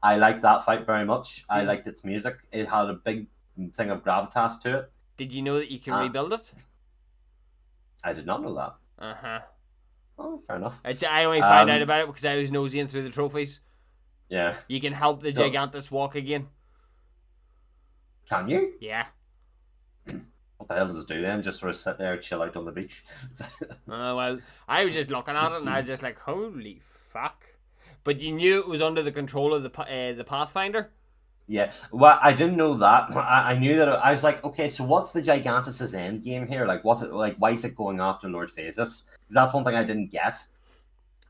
I liked that fight very much. I liked its music. It had a big thing of gravitas to it. Did you know that you can rebuild it? I did not know that. Uh-huh. Oh, fair enough. I only found out about it because I was nosying through the trophies. Yeah. You can help the Gigantus walk again. Can you? Yeah. What the hell does it do then? Just sort of sit there and chill out on the beach? Well, I was just looking at it and I was just like, holy fuck. But you knew it was under the control of the Pathfinder? Yeah. Well, I didn't know that. I knew that. I was like, okay, so what's the Gigantus' end game here? Like, what's it like? Why is it going after Lord Phasis? Because that's one thing I didn't get.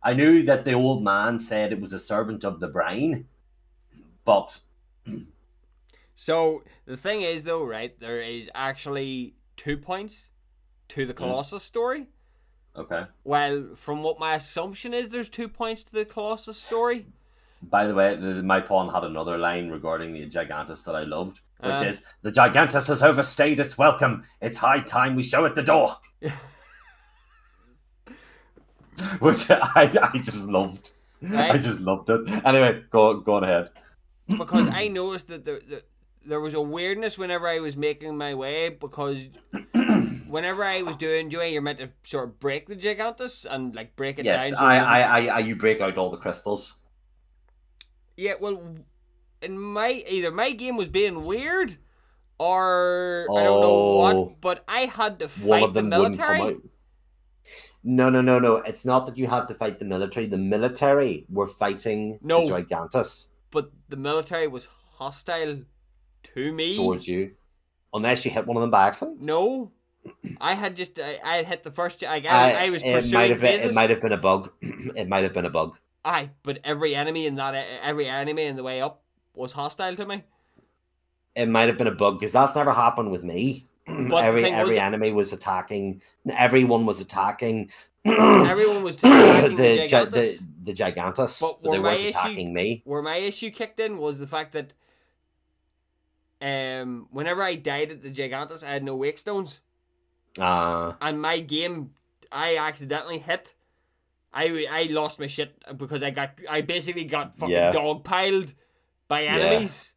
I knew that the old man said it was a servant of the brine, but... So, the thing is, though, right, there is actually 2 points to the Colossus story. Okay. Well, from what my assumption is, there's 2 points to the Colossus story. By the way, my pawn had another line regarding the Gigantus that I loved, which is, the Gigantus has overstayed its welcome. It's high time we show it the door. Which I just loved. Right? I just loved it. Anyway, go on ahead. Because I noticed that there was a weirdness whenever I was making my way, because whenever I was doing, you're meant to sort of break the Gigantus and like break it down. Yes, you break out all the crystals. Yeah, well, in either my game was being weird, or I don't know what, but I had to fight the military. No. It's not that you had to fight the military. The military were fighting the Gigantus. But the military was hostile to me. Towards you. Unless you hit one of them by accident? No. I had hit the first... I was pursuing It might have been a bug. It might have been a bug. Aye, but every enemy in the way up was hostile to me. It might have been a bug, because that's never happened with me. But every enemy was attacking. Everyone was attacking. Everyone was attacking the Gigantus, but they weren't attacking me. Where my issue kicked in was the fact that whenever I died at the Gigantus, I had no wake stones. And my game, I accidentally hit. I lost my shit because I basically got fucking dogpiled by enemies.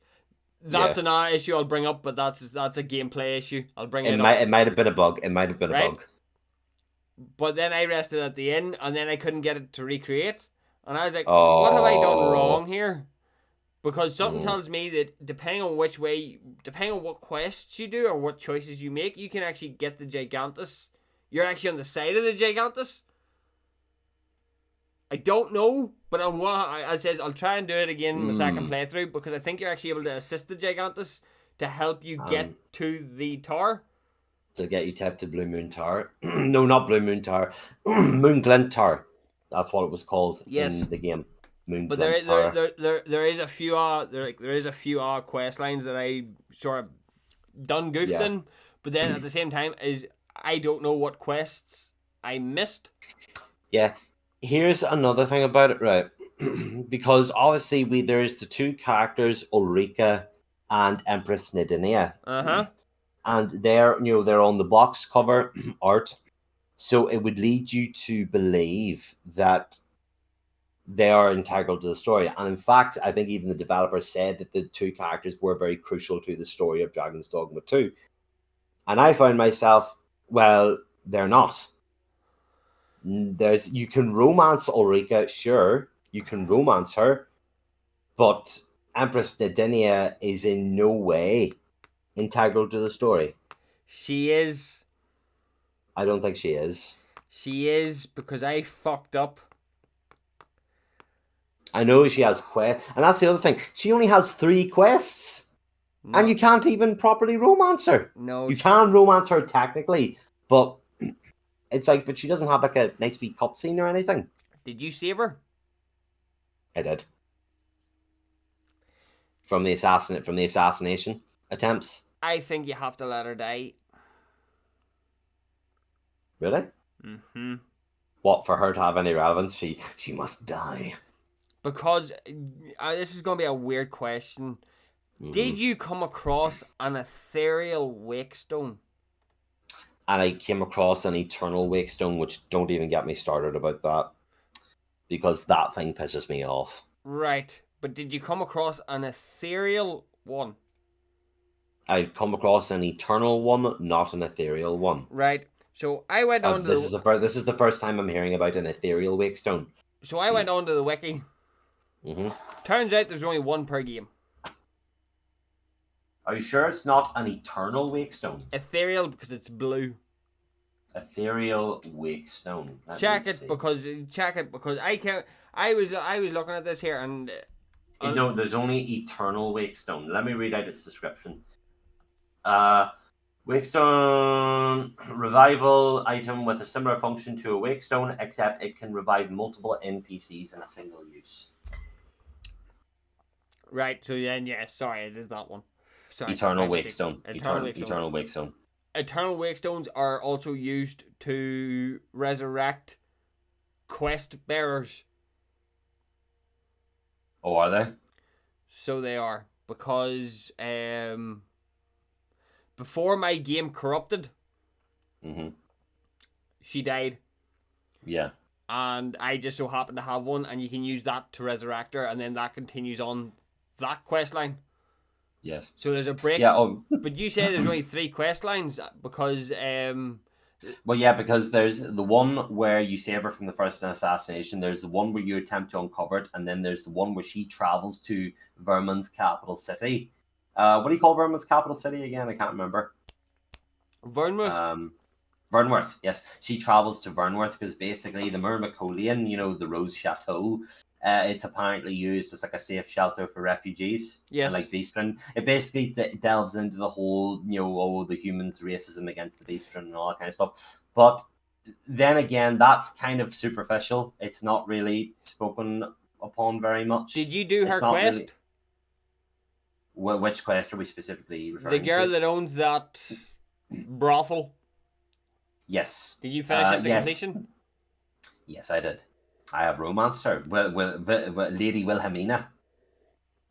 That's an issue I'll bring up, but that's a gameplay issue. I'll bring it up. It might have been a bug. It might have been a bug. But then I rested at the inn, and then I couldn't get it to recreate. And I was like, what have I done wrong here? Because something tells me that depending on what quests you do or what choices you make, you can actually get the Gigantus. You're actually on the side of the Gigantus. I don't know, but on what I says, I'll try and do it again in my second playthrough, because I think you're actually able to assist the Gigantus to help you get to the tower. To get you tapped to Blue Moon Tower. No, not Blue Moon Tower. Moon Glint Tower. That's what it was called in the game. Moon but Glint Tower. there is a few quest lines that I sort of done goofed in, but then at the same time I don't know what quests I missed. Yeah. Here's another thing about it, right? Because obviously there's the two characters, Ulrika and Empress Nadinia. And they're on the box cover art. So it would lead you to believe that they are integral to the story. And in fact, I think even the developer said that the two characters were very crucial to the story of Dragon's Dogma 2. And I found myself, well, they're not. You can romance Ulrika, sure, you can romance her, but Empress Nadinia is in no way integral to the story. She is. I don't think she is. She is, because I fucked up I know she has quests, and that's the other thing. She only has 3 quests, No, and you can't even properly romance her. no, You can romance her technically, but it's like, but she doesn't have like a nice wee cutscene or anything. Did you save her? I did. From the assassination attempts. I think you have to let her die. Really? Mm-hmm. What, for her to have any relevance? She must die. Because this is going to be a weird question. Mhm. Did you come across an ethereal wakestone? And I came across an eternal wakestone, which don't even get me started about that, because that thing pisses me off. Right, but did you come across an ethereal one? I've come across an eternal one, not an ethereal one. Right. So I went on to This is the first time I'm hearing about an ethereal wakestone. So I went on to the wiki. Mm-hmm. Turns out there's only one per game. Are you sure it's not an eternal wakestone? Ethereal because it's blue. Ethereal wakestone. Check it because I can't. I was looking at this here and. No, there's only eternal wakestone. Let me read out its description. Wakestone revival item with a similar function to a wakestone, except it can revive multiple NPCs in a single use. Right. So then, yeah. Sorry, it is that one. Sorry. Eternal my mistake. wakestone. Eternal wakestone. Eternal wakestones are also used to resurrect quest bearers. Oh, are they? So they are, because before my game corrupted, Mm-hmm. she died, Yeah. and I just so happened to have one, and you can use that to resurrect her, and then that continues on that quest line. Yes. So there's a break. Yeah. Oh. But you say there's only 3 quest lines because Well, yeah, because there's the one where you save her from the first assassination. There's the one where you attempt to uncover it, and then there's the one where she travels to Vermin's capital city. What do you call Vermin's capital city again? I can't remember. Vernworth. Vernworth. Yes, she travels to Vernworth because basically the Myrmicolian, the Rose Chateau, it's apparently used as like a safe shelter for refugees. Yes. And like Beastren, it basically delves into the whole, the humans' racism against the Beastren and all that kind of stuff. But then again, that's kind of superficial. It's not really spoken upon very much. Did you do her not quest? Really... Which quest are we specifically referring The girl to? that owns that brothel. Yes. Did you finish it to yes. completion? Yes, I did. I have romanced her. With Lady Wilhelmina.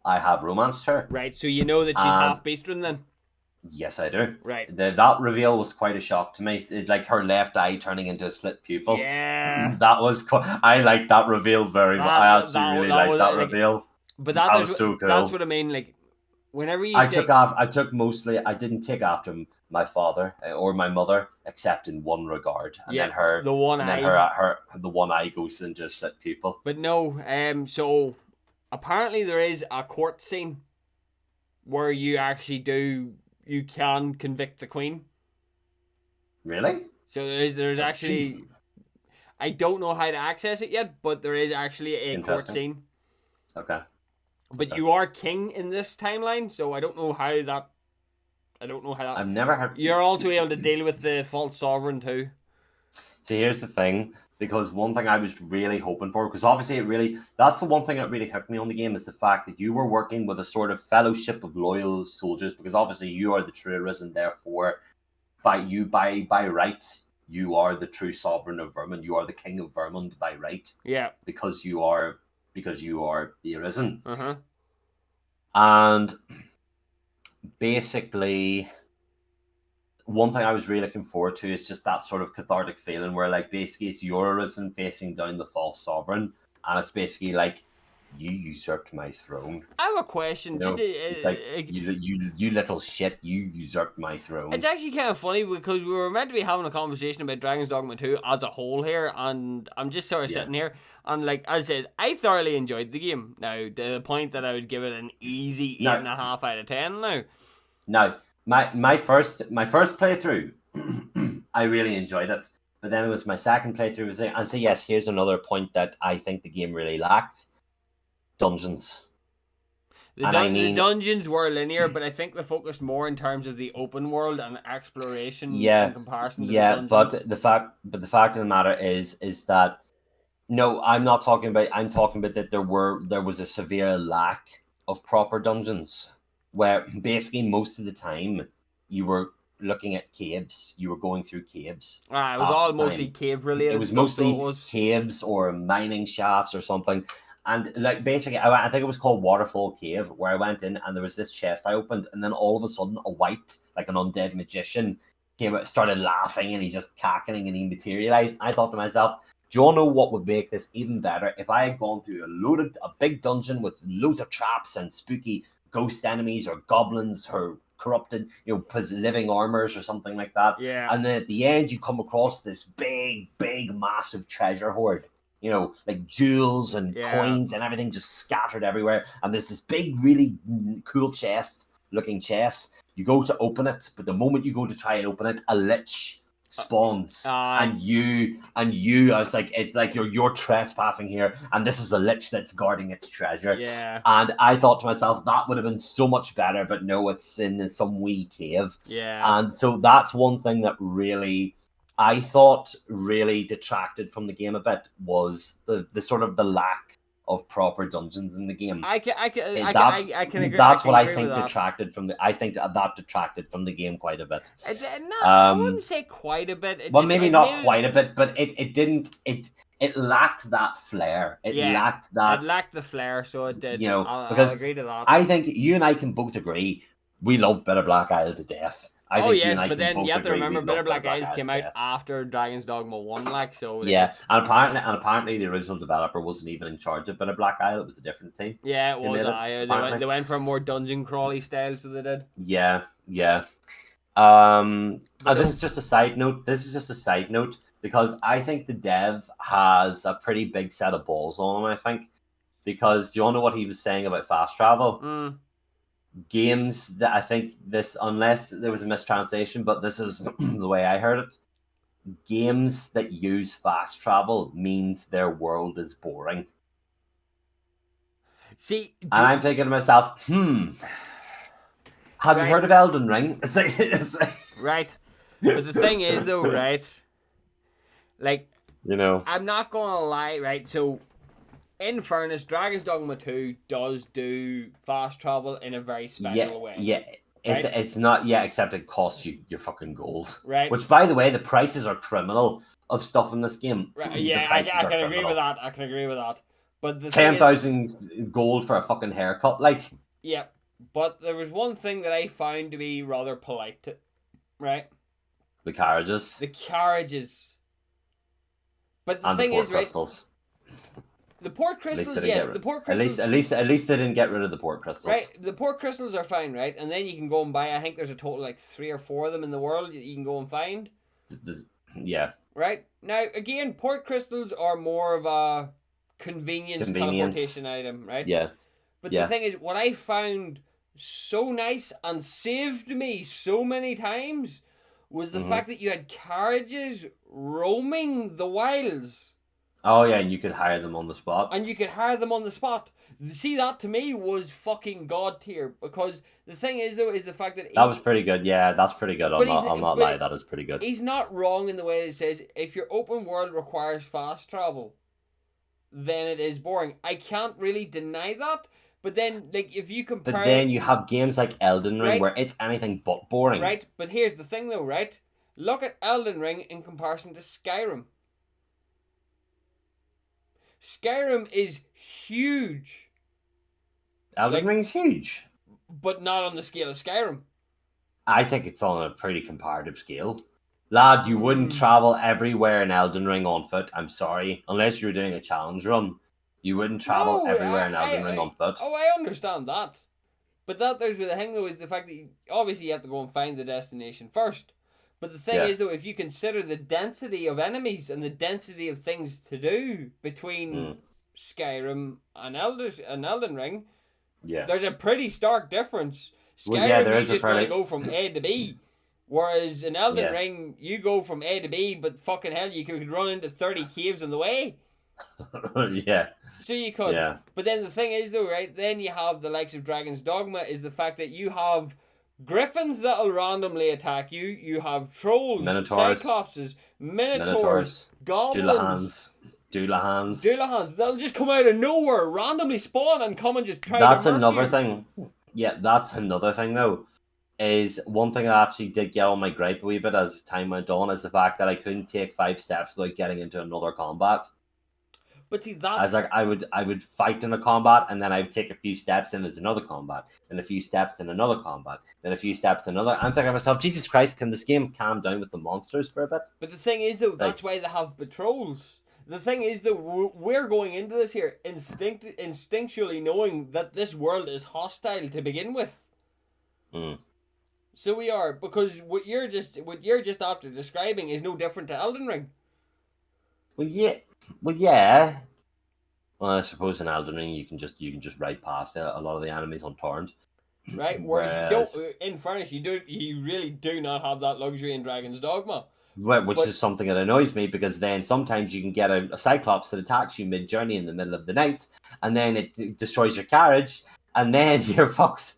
I have romanced her. Right, so you know that she's half Beastren then? Yes, I do. Right. That reveal was quite a shock to me. Like her left eye turning into a slit pupil. Yeah. That was... I liked that reveal very much. I actually really liked that reveal. But that was so cool. That's what I mean, like, whenever you I didn't take after my father or my mother, except in one regard, and then her the one eye, the one eye goes into a slit pupil. But no, so apparently there is a court scene where you can convict the queen. Really? So there's actually, I don't know how to access it yet, but there is actually a court scene. Okay. But you are king in this timeline, so I don't know how that. I've never heard. You're also able to deal with the false sovereign too. See, here's the thing, because one thing I was really hoping for, because obviously that's the one thing that really hooked me on the game, is the fact that you were working with a sort of fellowship of loyal soldiers, because obviously you are the true Arisen, therefore, by right, you are the true sovereign of Vermund, you are the king of Vermund by right. Yeah. Because you are the Arisen. Uh-huh. And basically, one thing I was really looking forward to is just that sort of cathartic feeling where, like, basically it's your Arisen facing down the false sovereign, and it's basically like, you usurped my throne. I have a question. It's like, you little shit, you usurped my throne. It's actually kind of funny because we were meant to be having a conversation about Dragon's Dogma 2 as a whole here, and I'm just sort of sitting here, and like as I said, I thoroughly enjoyed the game. Now, to the point that I would give it an easy 8.5 out of 10 now. Now, my first playthrough, I really enjoyed it. But then it was my second playthrough, and so yes, here's another point that I think the game really lacked. dungeons. The, And I the mean, dungeons were linear, but I think they focused more in terms of the open world and exploration yeah, in comparison to the yeah, dungeons. but the fact of the matter is that no, I'm not talking about. I'm talking about that there was a severe lack of proper dungeons, where basically most of the time you were looking at caves. You were going through caves. It was Half all the time. mostly cave It related was stuff. So it mostly was. caves or mining shafts or something. And like basically, I think it was called Waterfall Cave, where I went in and there was this chest I opened, and then all of a sudden, a white, like an undead magician, came out, started laughing, and he just cackling, and he materialized. I thought to myself, do you all know what would make this even better if I had gone through a big dungeon with loads of traps and spooky ghost enemies or goblins or corrupted, living armors or something like that. Yeah. And then at the end, you come across this big, massive treasure hoard. Like jewels and coins and everything just scattered everywhere. And there's this big, really cool looking chest. You go to open it, but the moment you go to try and open it, a lich spawns. And you, I was like, it's like you're trespassing here, and this is a lich that's guarding its treasure. Yeah. And I thought to myself, that would have been so much better, but no, it's in some wee cave. Yeah. And so that's one thing that really, I thought really detracted from the game a bit, was the sort of the lack of proper dungeons in the game. I can agree. That's what I think detracted from the. I think that detracted from the game quite a bit. I wouldn't say quite a bit. Maybe not quite a bit, but it didn't. It lacked that flair. It lacked the flair, so it did. Because I'll agree to that. I think you and I can both agree we love Bitter Black Isle to death. But then you have to remember Bitter Black Isles came out after Dragon's Dogma 1, and apparently the original developer wasn't even in charge of Bitter Black Isle. It was a different team. Yeah, it was. They went for a more dungeon crawly style, so they did. Yeah. This is just a side note. Because I think the dev has a pretty big set of balls on him, I think. Because do you all know what he was saying about fast travel? Games that I think this, unless there was a mistranslation, but this is the way I heard it. Games that use fast travel means their world is boring. See, and I'm thinking to myself, have you heard of Elden Ring? It's like right. But the thing is, though, right? Like, I'm not gonna lie, right? So, in fairness, Dragon's Dogma 2 does do fast travel in a very special way. Yeah, it's not, except it costs you your fucking gold. Right. Which, by the way, the prices are criminal of stuff in this game. Right. Yeah, I can agree with that. But the 10,000 gold for a fucking haircut, like. Yeah, but there was one thing that I found to be rather polite, right? The carriages. But the thing is, crystals. The port crystals, yes. The port crystals. At least they didn't get rid of the port crystals. Right. The port crystals are fine, right? And then you can go and buy. I think there's a total like 3 or 4 of them in the world that you can go and find. Yeah. Right now, again, port crystals are more of a convenience teleportation item, right? Yeah. But the thing is, what I found so nice and saved me so many times was the fact that you had carriages roaming the wilds. Oh, yeah, and you could hire them on the spot. See, that to me was fucking god tier, because the thing is, though, is the fact that... That was pretty good. Yeah, that's pretty good. I'll not lie, that is pretty good. He's not wrong in the way it says, if your open world requires fast travel, then it is boring. I can't really deny that, but then, like, if you compare... But then you have games like Elden Ring, where it's anything but boring. Right, but here's the thing, though, right? Look at Elden Ring in comparison to Skyrim. Skyrim is huge. Elden Ring's huge. But not on the scale of Skyrim. I think it's on a pretty comparative scale. Lad, you wouldn't travel everywhere in Elden Ring on foot. I'm sorry. Unless you were doing a challenge run. You wouldn't travel everywhere in Elden Ring on foot. Oh, I understand that. But there's where the thing, though, is the fact that obviously you have to go and find the destination first. But the thing is, though, if you consider the density of enemies and the density of things to do between Skyrim and Elden Ring, there's a pretty stark difference. Skyrim, you just want to go from A to B. Whereas in Elden Ring, you go from A to B, but fucking hell, you could run into 30 caves on the way. Yeah. So you could. Yeah. But then the thing is, though, right? Then you have the likes of Dragon's Dogma, is the fact that you have griffins that'll randomly attack you. You have trolls, Minotaurs. cyclopses, minotaurs, Minotaurs. goblins, Doolahans. Doolahans. They'll just come out of nowhere, randomly spawn, and come and just try That's to murk another you. thing. Yeah, that's another thing, though. Is one thing that actually did get on my gripe a wee bit as time went on is the fact that I couldn't take 5 steps without getting into another combat. But see, I was like, I would fight in a combat, and then I'd take a few steps, and there's another combat, then a few steps, in another combat, then a few steps, another. I'm thinking to myself, Jesus Christ, can this game calm down with the monsters for a bit? But the thing is, though, that's why they have patrols. The thing is, though, we're going into this here instinctually knowing that this world is hostile to begin with. Mm. So we are, because what you're just after describing is no different to Elden Ring. Well, yeah. Well, I suppose in Elden Ring you can just ride past a lot of the enemies on torrent. Right, whereas you don't. In fairness, you really do not have that luxury in Dragon's Dogma. Which is something that annoys me, because then sometimes you can get a Cyclops that attacks you mid-journey in the middle of the night, and then it destroys your carriage, and then you're fucked.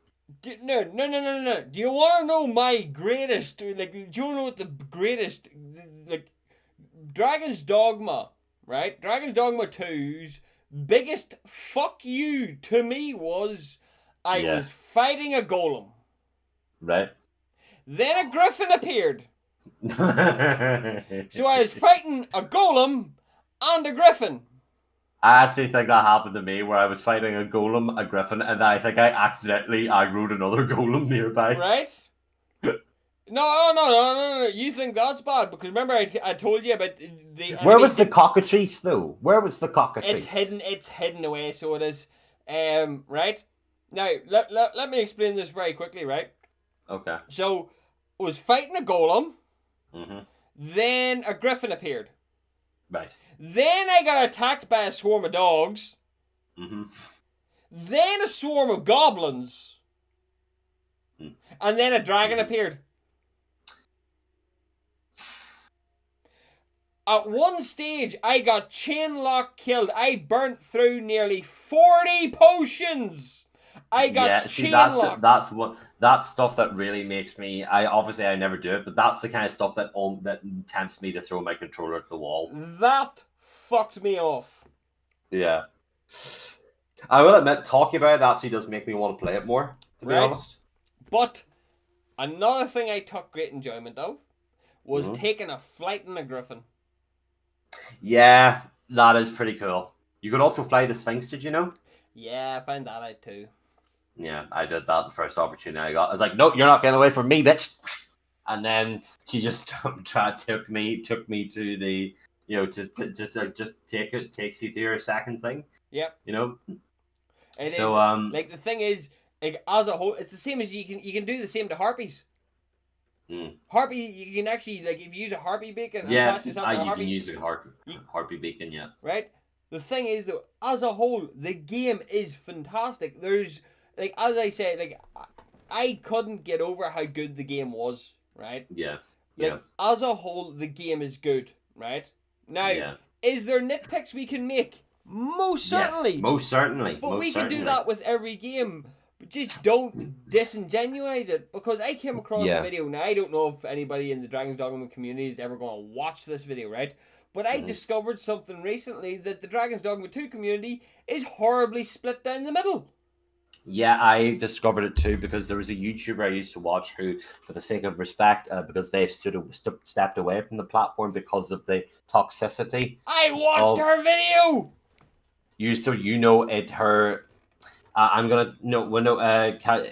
No. Do you want to know my greatest? Like, do you want to know what the greatest? Like, Dragon's Dogma, right? Dragon's Dogma 2's biggest fuck you to me was I was fighting a golem. Right. Then a griffin appeared. So I was fighting a golem and a griffin. I actually think that happened to me, where I was fighting a golem, a griffin, and I think I accidentally aggroed another golem nearby. Right? No. You think that's bad, because remember I told you about the. Where was the cockatrice, though? Where was the cockatrice? It's hidden away, so it is. Right? Now, let me explain this very quickly, right? Okay. So, I was fighting a golem. Mm-hmm. Then a griffin appeared. Right. Then I got attacked by a swarm of dogs. Mm-hmm. Then a swarm of goblins. Mm. And then a dragon appeared. At one stage, I got chain lock killed. I burnt through nearly 40 potions. I got chain locked. That's stuff that really makes me. I never do it, but that's the kind of stuff that tempts me to throw my controller at the wall. That fucked me off. Yeah, I will admit, talking about it actually does make me want to play it more, to be honest. But another thing I took great enjoyment of was taking a flight in a griffin. Yeah, that is pretty cool. You could also fly the Sphinx, did you know? Yeah, I found that out too. Yeah, I did that the first opportunity I got. I was like, "No, you're not getting away from me, bitch!" And then she just took me to the, takes you to your second thing. Yep. Like the thing is, like, as a whole, it's the same as you can do the same to harpies. Harpy, you can actually, like, if you use a harpy beacon and attach yourself to a harpy, can use a harpy beacon, yeah. Right? The thing is, though, as a whole, the game is fantastic. There's, like, as I said, like, I couldn't get over how good the game was, right? Yeah. Like, as a whole, the game is good, right? Now, is there nitpicks we can make? Most certainly. Yes, most certainly. But we can do that with every game. But just don't disingenuize it, because I came across a video. Now, I don't know if anybody in the Dragon's Dogma community is ever going to watch this video, right? But I discovered something recently, that the Dragon's Dogma 2 community is horribly split down the middle. Yeah, I discovered it too, because there was a YouTuber I used to watch who, for the sake of respect, because they've stepped away from the platform because of the toxicity. I watched her video! I'm gonna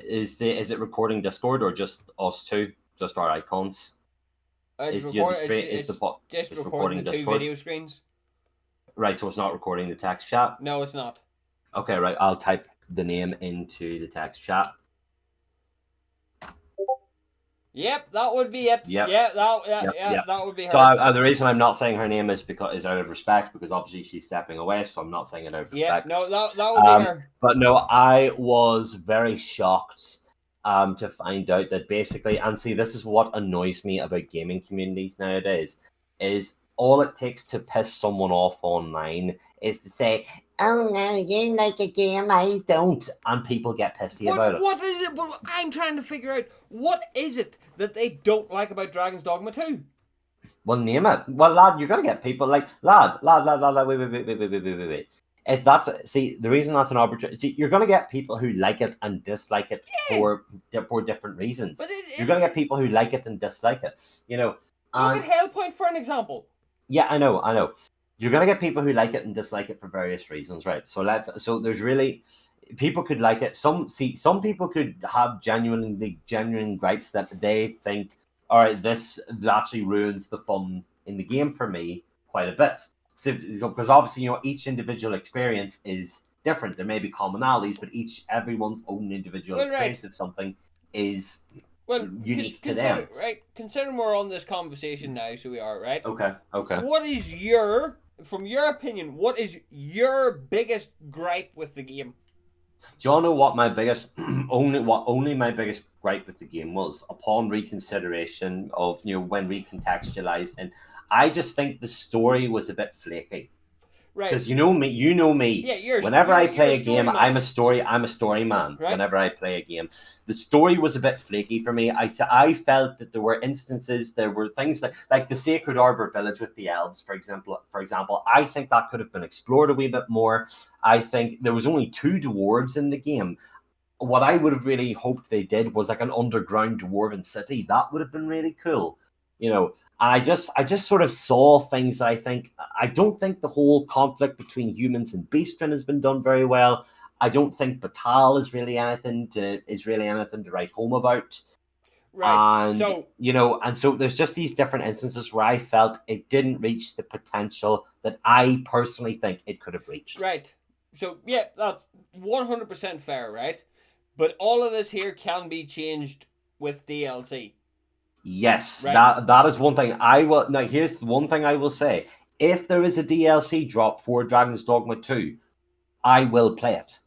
is it recording Discord or just us two, just our icons? It's recording the two video screens. Right, so it's not recording the text chat? No, it's not. Okay, right, I'll type the name into the text chat. Yep, that would be it. Yep. That would be her. So the reason I'm not saying her name is out of respect, because obviously she's stepping away, so I'm not saying it out of respect. Yeah, no, that would be her. But no, I was very shocked to find out that basically, and see, this is what annoys me about gaming communities nowadays, is all it takes to piss someone off online is to say, "Oh no, you like a game, I don't," and people get pissy about it. What is it? But I'm trying to figure out what is it that they don't like about Dragon's Dogma 2? Well, name it. Well, lad, you're gonna get people like lad. Wait. If that's the reason that's an opportunity. See, you're gonna get people who like it and dislike it for different reasons. But You're gonna get people who like it and dislike it. You know. Look at Hellpoint for an example. Yeah, I know. You're gonna get people who like it and dislike it for various reasons, right? So there's really people could like it. Some people could have genuine gripes that they think, all right, this actually ruins the fun in the game for me quite a bit. So because obviously each individual experience is different. There may be commonalities, but everyone's own individual experience of something is unique to them. Right, considering we're on this conversation now, so we are, right? Okay. What is from your opinion, what is your biggest gripe with the game? Do you all know what my biggest only my biggest gripe with the game was upon reconsideration of when recontextualized, and I just think the story was a bit flaky. Right. Because you know me. Yeah, whenever I play a game, man. I'm a story man. Right. Whenever I play a game, the story was a bit flaky for me. I felt that there were things like the Sacred Arbor Village with the elves, for example. I think that could have been explored a wee bit more. I think there was only 2 dwarves in the game. What I would have really hoped they did was like an underground dwarven city. That would have been really cool. And I just sort of saw things that I don't think the whole conflict between humans and Beastren has been done very well. I don't think Batal is really anything to write home about. Right. And so there's just these different instances where I felt it didn't reach the potential that I personally think it could have reached. Right. So yeah, that's 100% fair, right? But all of this here can be changed with DLC. Yes, right? that is one thing I will. Now, here's the one thing I will say: if there is a DLC drop for Dragon's Dogma 2, I will play it.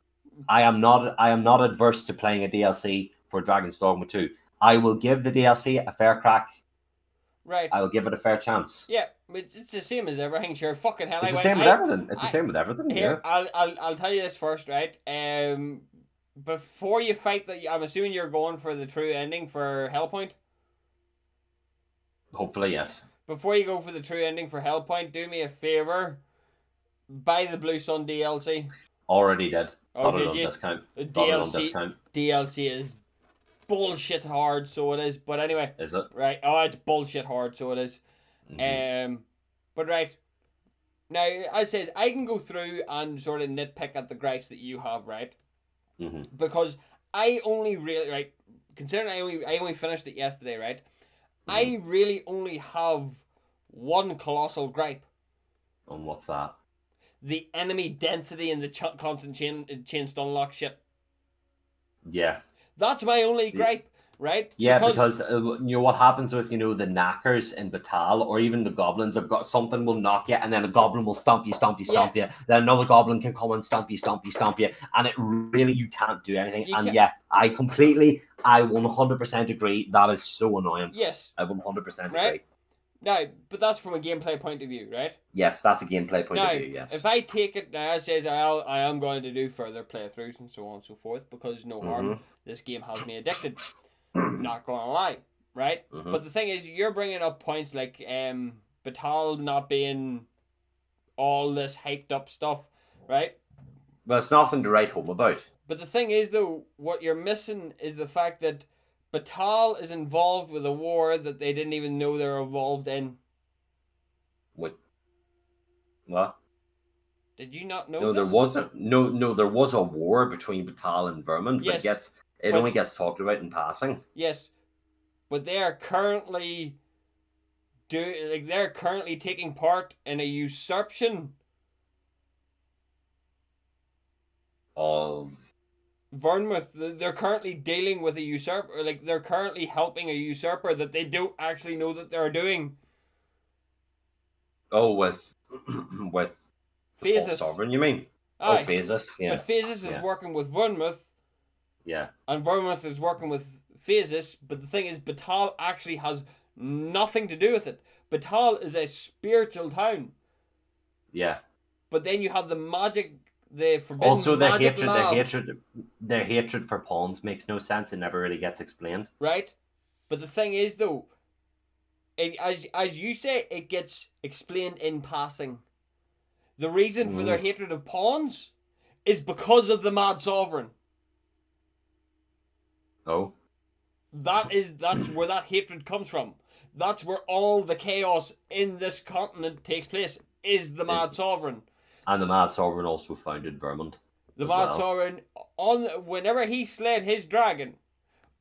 I am not adverse to playing a DLC for Dragon's Dogma 2. I will give the DLC a fair crack. Right. I will give it a fair chance. Yeah, it's the same as everything. Sure, fucking hell. It's the same with everything. It's the same with everything. Here, yeah. I'll tell you this first, right? Before you fight I'm assuming you're going for the true ending for Hellpoint. Hopefully, yes. Before you go for the true ending for Hellpoint, do me a favor. Buy the Blue Sun DLC. Already did. Oh, Got it did on you? discount. DLC is bullshit hard, so it is. But anyway. Is it? Right. Oh, it's bullshit hard, so it is. Mm-hmm. But right. Now, as I says, I can go through and sort of nitpick at the gripes that you have, right? Mm-hmm. Because I only really, right, considering I only finished it yesterday, right? I really only have one colossal gripe. And what's that? The enemy density and the constant chain stun lock shit. Yeah. That's my only gripe, right? Yeah, because what happens with the knackers in Batal or even the goblins have got something will knock you, and then a goblin will stomp you. Then another goblin can come and stomp you, and it really you can't do anything. I 100% agree. That is so annoying. Yes, I 100% agree. Right? Now, but that's from a gameplay point of view, right? Yes, that's a gameplay point of view. Yes. If I take it now, it says I am going to do further playthroughs and so on and so forth because no harm. This game has me addicted. Not gonna lie, right? But the thing is, you're bringing up points like Batal not being all this hyped up stuff, right? Well, it's nothing to write home about. But the thing is, though, what you're missing is the fact that Batal is involved with a war that they didn't even know they were involved in. What? Did you not know? No, this? there wasn't. No, there was a war between Batal and Vermin, yes, but it only gets talked about in passing. Yes, but they are currently they're currently taking part in a usurpation of Vernmouth. They're currently dealing with a usurper. Like they're currently helping a usurper that they don't actually know that they're doing. Oh, with Phases. Sovereign, you mean? Aye. Oh, Phases, yeah. But Phases is working with Vernmouth. Yeah. And Vernmouth is working with Phases, but the thing is, Batal actually has nothing to do with it. Batal is a spiritual town. Yeah. But then you have the magic, the forbidden Also, magic lab, their hatred for pawns makes no sense. It never really gets explained. right? But the thing is, though, as you say, it gets explained in passing. The reason for their hatred of pawns is because of the Mad Sovereign. Oh. That's where that hatred comes from. That's where all the chaos in this continent takes place. Is the Mad Sovereign. And the Mad Sovereign also founded Vermont. The Mad Sovereign, whenever he slayed his dragon,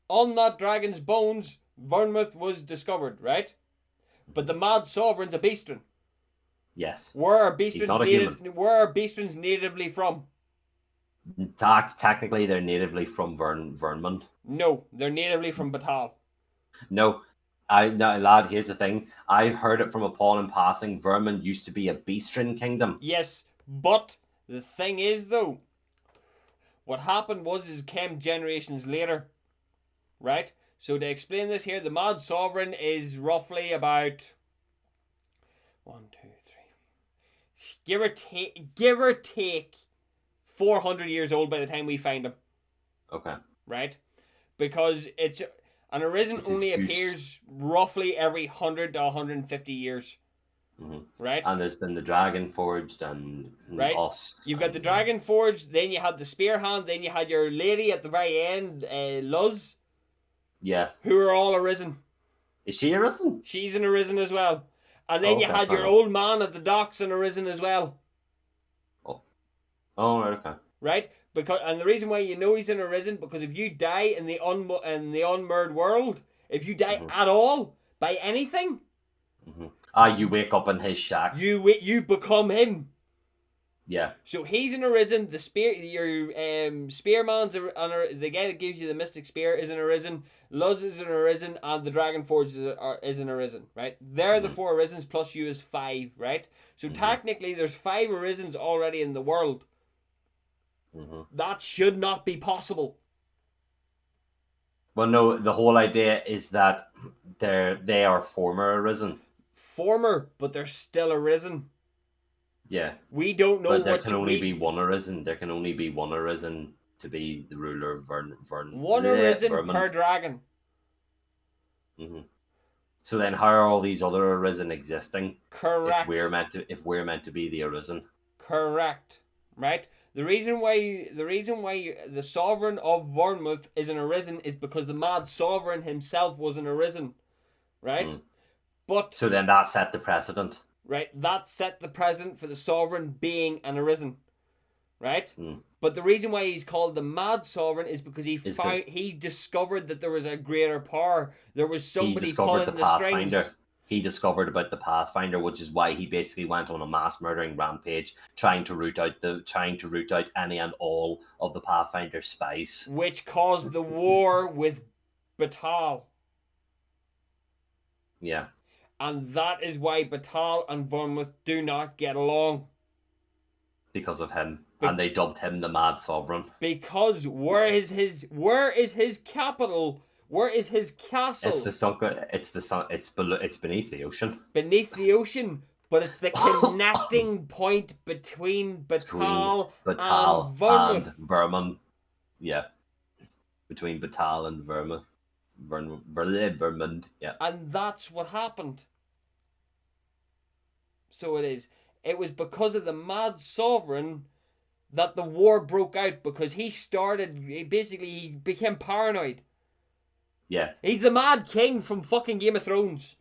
on that dragon's bones, Vermouth was discovered, right? But the Mad Sovereign's a beastren. Yes. Where are human. natively from? Technically, they're natively from Vermont. No, they're natively from Batal. No, lad. Here's the thing. I've heard it from a pawn in passing. Vermont used to be a beastren kingdom. Yes, but the thing is, though, what happened was it came generations later, right? So to explain this here, the Mad Sovereign is roughly about 1, 2, 3, give or take 400 years old by the time we find him. Okay. Right? Because an arisen only appears roughly every 100 to 150 years. Mm-hmm. Right? And there's been the Dragon Forged and us. You've got the Dragon Forged, then you had the Spear Hand, then you had your lady at the very end, Luz. Yeah. Who are all arisen. Is she arisen? She's an arisen as well. And then you had your old man at the docks and arisen as well. Oh, right, okay. Right? And the reason why you know he's an arisen, because if you die in the unmurred world, if you die at all by anything, you wake up in his shack. You become him. Yeah. So he's an arisen. The spearman's the guy that gives you the mystic spear is an arisen. Luz is an arisen, and the Dragon Forge is an arisen. Right? They're the 4 arisens plus you is 5. Right? So technically, there's 5 arisens already in the world. That should not be possible. Well, no, the whole idea is that they are former arisen. Former, but they're still arisen. Yeah. We don't know but there can only be one arisen. There can only be one arisen to be the ruler of one arisen per dragon. So then, how are all these other arisen existing? Correct. If we're meant to be the arisen. Correct. Right. The reason why the sovereign of Bournemouth is an arisen is because the Mad Sovereign himself was an arisen, right? But so then that set the precedent. Right, that set the precedent for the sovereign being an arisen, right? But the reason why he's called the Mad Sovereign is because he discovered that there was a greater power. There was somebody pulling the strings. He discovered about the Pathfinder, which is why he basically went on a mass murdering rampage, trying to root out any and all of the Pathfinder spies, which caused the war with Batal. Yeah, and that is why Batal and Bournemouth do not get along because of him, and they dubbed him the Mad Sovereign. Because where is his capital? Where is his castle? It's beneath the ocean. Beneath the ocean, but it's the connecting point between Batal and Vermont. Yeah. Between Batal and Vermont. Yeah. And that's what happened. So it was because of the Mad Sovereign that the war broke out, because he became paranoid. Yeah. He's the Mad King from fucking Game of Thrones.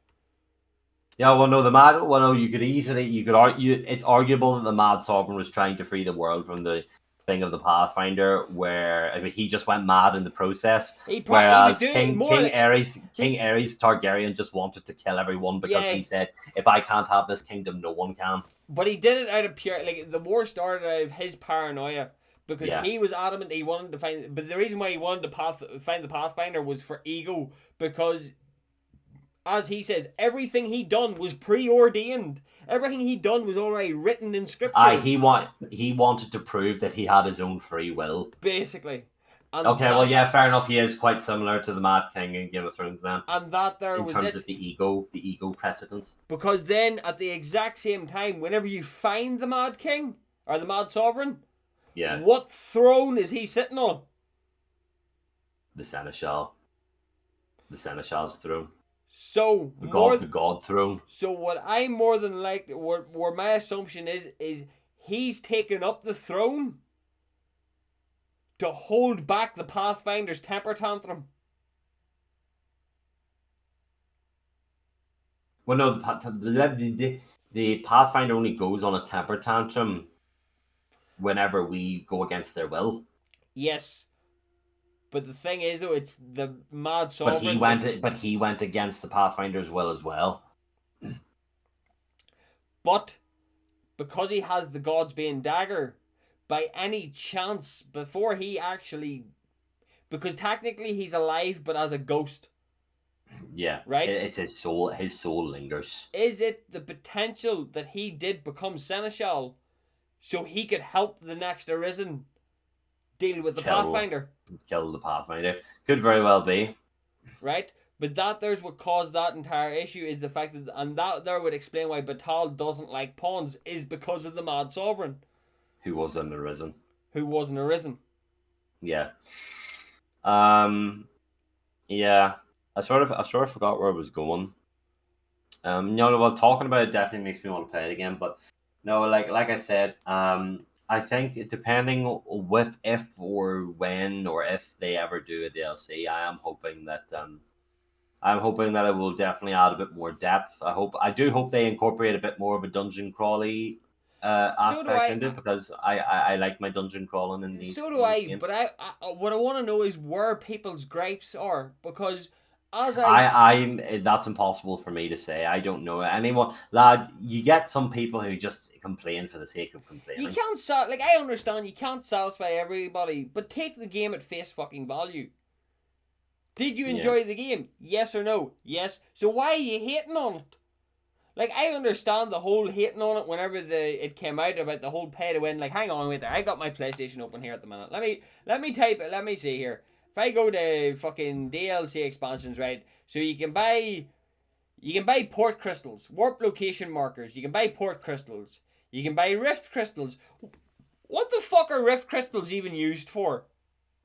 Yeah, you could argue it's arguable that the Mad Sovereign was trying to free the world from the thing of the Pathfinder, where he just went mad in the process. Whereas King Aerys Targaryen just wanted to kill everyone because he said, if I can't have this kingdom, no one can. But he did it out of pure, the war started out of his paranoia. Because he was adamant he wanted to find... But the reason why he wanted to find the Pathfinder was for ego. Because, as he says, everything he done was preordained. Everything he done was already written in scripture. He wanted to prove that he had his own free will. Basically. And Okay, well, that's- yeah, fair enough. He is quite similar to the Mad King in Game of Thrones, then, And that there in was terms it. of the ego precedent. Because then, at the exact same time, whenever you find the Mad King, or the Mad Sovereign, Yeah, what throne is he sitting on? the Seneschal, the Seneschal's throne, So, the more... God throne. So what I more than like, where my assumption is he's taken up the throne to hold back the Pathfinder's temper tantrum. Well, no, the Pathfinder only goes on a temper tantrum whenever we go against their will. Yes. But the thing is, though, it's the Mad But Sovereign. he went against the Pathfinder's will as well. But because he has the Godsbane dagger, by any chance, before he actually... Because technically he's alive, but as a ghost. Yeah, Right? It's his soul. His soul lingers. Is it the potential that he did become Seneschal so he could help the next Arisen deal with the Pathfinder? Kill the Pathfinder. Could very well be. Right? But that there's what caused that entire issue is the fact that, and that there would explain why Batal doesn't like pawns, is because of the Mad Sovereign, Who was in the Risen. who wasn't Arisen. Yeah. Yeah. I sort of forgot where I was going. Well, talking about it definitely makes me want to play it again. But no, like I said, I think depending with if or when or if they ever do a DLC, I am hoping that it will definitely add a bit more depth. I do hope they incorporate a bit more of a dungeon crawly aspect into it, because I like my dungeon crawling in these. So in do these I, games. but I what I want to know is where people's gripes are, because as I'm that's impossible for me to say. I don't know anyone, lad. You get some people who just complain for the sake of complaining. you can't like, I understand you can't satisfy everybody, but take the game at face fucking value. Did you enjoy the game? Yes or no? Yes. So why are you hating on it? Like, I understand the whole hating on it whenever it came out about the whole pay to win. Like, hang on, wait there. I got my PlayStation open here at the minute. Let me type it. Let me see here. If I go to fucking DLC expansions, right? So you can buy port crystals, warp location markers. You can buy port crystals. You can buy rift crystals. What the fuck are rift crystals even used for?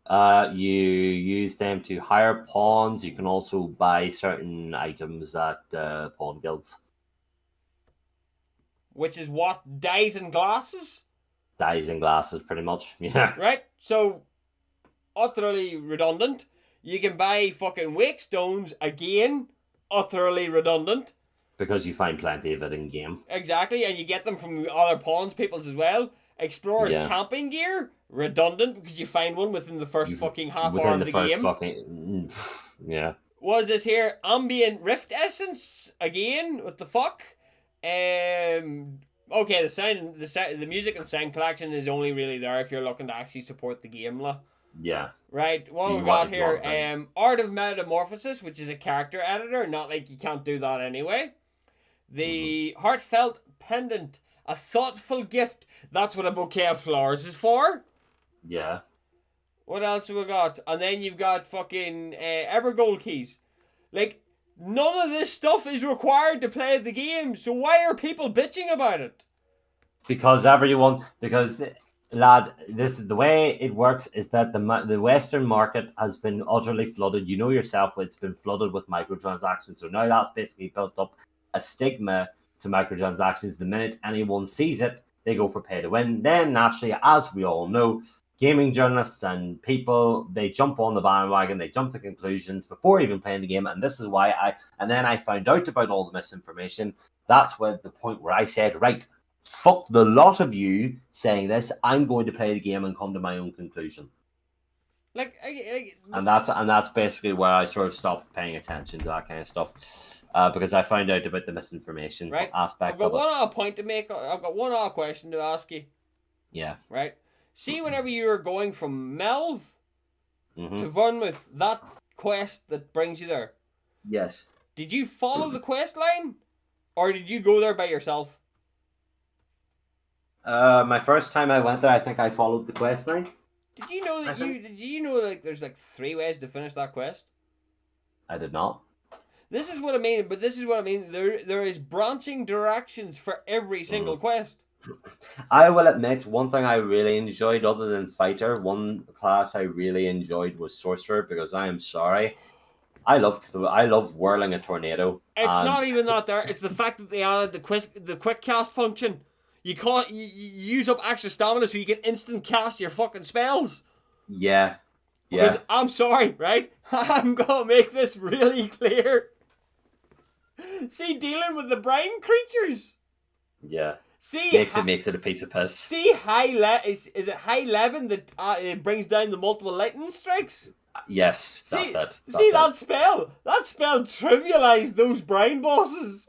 You use them to hire pawns. You can also buy certain items at pawn guilds. Which is what? Dyes and glasses? Dyes and glasses, pretty much. Yeah. Right? So, utterly redundant. You can buy fucking wake stones, again, utterly redundant. Because you find plenty of it in game. Exactly, and you get them from other pawns peoples as well. Explorer's camping gear, redundant, because you find one within the first fucking half hour of the game. Yeah. Was this here ambient rift essence again? What the fuck? Okay, the music and sound collection is only really there if you're looking to actually support the game, lah. Yeah. Right, what we got here? Art of Metamorphosis, which is a character editor. Not like you can't do that anyway. The Heartfelt Pendant, a thoughtful gift. That's what a bouquet of flowers is for. Yeah. What else have we got? And then you've got fucking Evergold keys. Like, none of this stuff is required to play the game, so why are people bitching about it? Because lad, this is the way it works, is that the Western market has been utterly flooded. You know yourself, it's been flooded with microtransactions. So now that's basically built up a stigma to microtransactions. The minute anyone sees it, they go for pay to win. Then naturally, as we all know, gaming journalists and people, they jump on the bandwagon, they jump to conclusions before even playing the game. And this is why I found out about all the misinformation. That's where the point where I said, right, fuck the lot of you saying this. I'm going to play the game and come to my own conclusion. And that's basically where I sort of stopped paying attention to that kind of stuff, because I found out about the misinformation aspect. I've got one other point to make. I've got one other question to ask you. Yeah. Right. See, whenever you were going from Melv to Bournemouth, that quest that brings you there. Yes. Did you follow the quest line, or did you go there by yourself? My first time I went there, I think I followed the quest line. Did you know that did you know like there's like 3 ways to finish that quest? I did not. This is what I mean, but this is what I mean. There is branching directions for every single quest. I will admit, one thing I really enjoyed, other than fighter, one class I really enjoyed was sorcerer, because I am sorry, I love whirling a tornado. It's And not even that there. It's the fact that they added the quick cast function. You use up extra stamina so you can instant cast your fucking spells. yeah, Because yeah, I'm sorry, right? I'm gonna make this really clear. See, dealing with the brine creatures. yeah. See, Makes it a piece of piss. see, is it high 11 that it brings down the multiple lightning strikes? Yes, See, that's it. see That's it. that spell trivialized those brine bosses.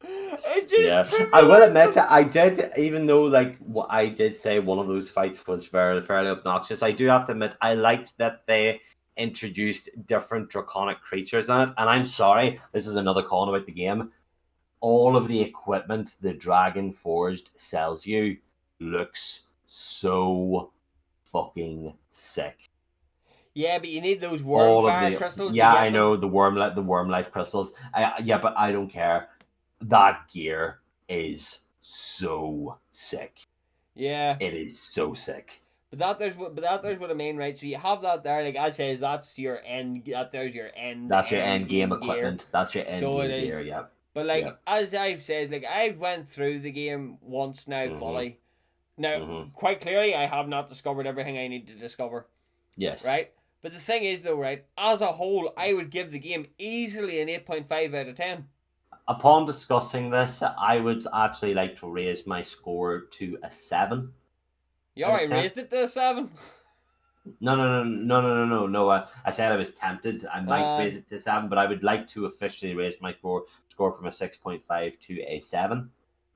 It just Yeah, I will admit, I did, even though like what I did say one of those fights was fairly obnoxious. I do have to admit, I liked that they introduced different draconic creatures in it. And I'm sorry, this is another con about the game. All of the equipment the Dragon Forged sells you looks so fucking sick. Yeah, but you need those All of fire the crystals. yeah, to get I know the worm life crystals. Yeah, but I don't care. That gear is so sick. Yeah, It is so sick. but there's what I mean, right? So you have that there, like I says, that's your end. There's your end. That's your end game gear. equipment. That's your end So game it gear. is. Yeah. But like Yeah. as I've says, like I've went through the game once now fully. Now, quite clearly, I have not discovered everything I need to discover. Yes. Right. But the thing is, though, right, as a whole, I would give the game easily an 8.5 out of 10. Upon discussing this, I would actually like to raise my score to a 7. You Out of already 10. raised it to a 7. No. I said I was tempted. I might raise it to a 7, but I would like to officially raise my score from a 6.5 to a 7,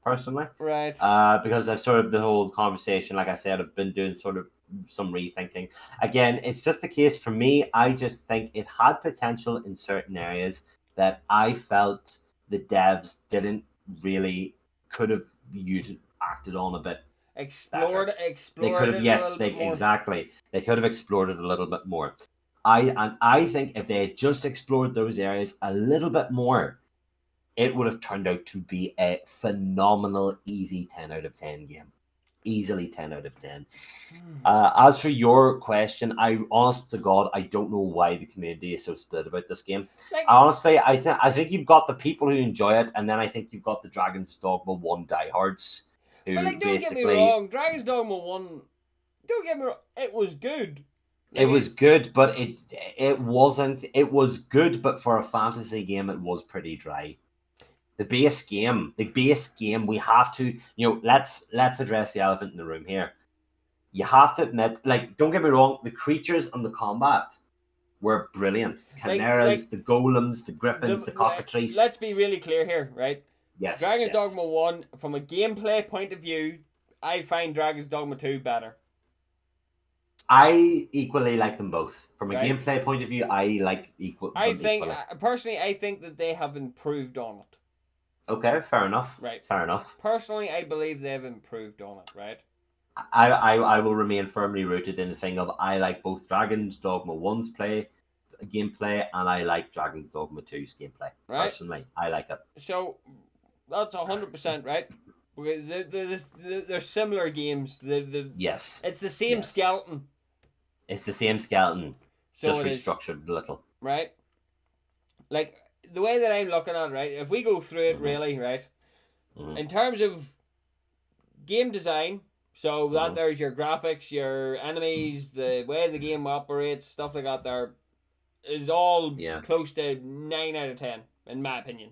personally. Right. Because I've sort of the whole conversation, like I said, I've been doing sort of some rethinking. Again, it's just the case for me. I just think it had potential in certain areas that I felt the devs didn't really could have acted on a bit. Explored They could it have, a yes, little bit more. exactly. They could have explored it a little bit more. I think if they had just explored those areas a little bit more, it would have turned out to be a phenomenal, easy 10 out of 10 game. Easily 10 out of 10. As for your question, honest to God, I don't know why the community is so split about this game. Like, Honestly, I think you've got the people who enjoy it, and then I think you've got the Dragon's Dogma 1 diehards who but like, don't basically... get me wrong, Dragon's Dogma 1, don't get me wrong, it was good. It was good, but it wasn't... It was good, but for a fantasy game, it was pretty dry. The base game, we have to, let's address the elephant in the room here. You have to admit, like, don't get me wrong, the creatures and the combat were brilliant. Chimeras, the golems, the griffins, the cockatrice. Let's be really clear here, right? Yes. Dragon's Dogma 1, from a gameplay point of view, I find Dragon's Dogma 2 better. I equally like them both. From a Right. gameplay point of view, I like equally. Personally, I think that they have improved on it. Okay, fair enough. Right. Fair enough. Personally, I believe they've improved on it, right? I will remain firmly rooted in the thing of I like both Dragon's Dogma 1's gameplay, and I like Dragon's Dogma 2's gameplay. Right. Personally, I like it. So, that's 100%, right? They're similar games. Yes. It's the same skeleton. It's the same skeleton, So just it is, restructured a little. right? Like, the way that I'm looking at it, right? If we go through it really, right? In terms of game design, so that there's your graphics, your enemies, the way the game operates, stuff like that there, is all close to 9 out of 10, in my opinion.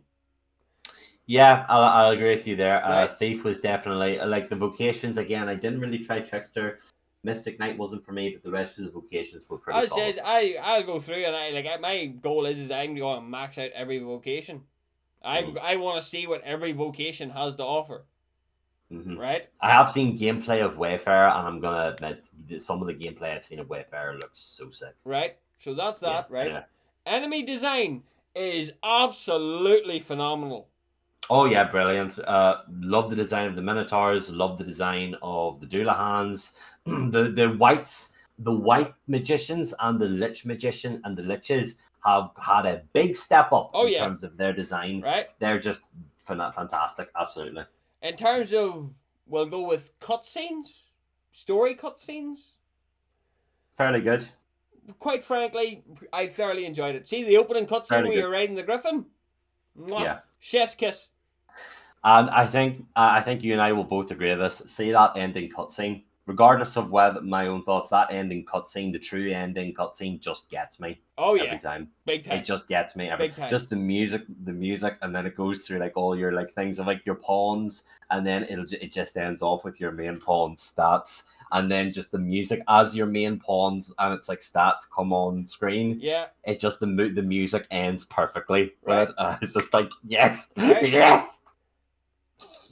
Yeah, I'll agree with you there. Right. Thief was definitely, like the vocations, again, I didn't really try Trickster. Mystic Knight wasn't for me, but the rest of the vocations were pretty solid. I'll go through and my goal is I'm going to max out every vocation. I want to see what every vocation has to offer. Right? I have seen gameplay of Wayfarer, and I'm going to admit that some of the gameplay I've seen of Wayfarer looks so sick. Right? So that's that, right? Yeah. Enemy design is absolutely phenomenal. Oh yeah, brilliant. Love the design of the Minotaurs. Love the design of the Doolahans. The white magicians and the Lich magician and the Liches have had a big step up Oh in yeah, terms of their design. right. They're just fantastic. Absolutely. In terms of, we'll go with cutscenes, story cutscenes. Fairly good. Quite frankly, I thoroughly enjoyed it. See the opening cutscene Fairly where good. you're riding the Griffin? Mwah. Yeah. Chef's kiss. And I think you and I will both agree with this. See that ending cutscene, regardless of whether my own thoughts, that ending cutscene, the true ending cutscene, just gets me Oh yeah, every time. big time. It just gets me every Big time. just the music, and then it goes through like all your like things of like your pawns, and then it just ends off with your main pawn stats, and then just the music as your main pawns, and it's like stats come on screen. Yeah. It just the music ends perfectly. Right. It's just like yes, Right. yes.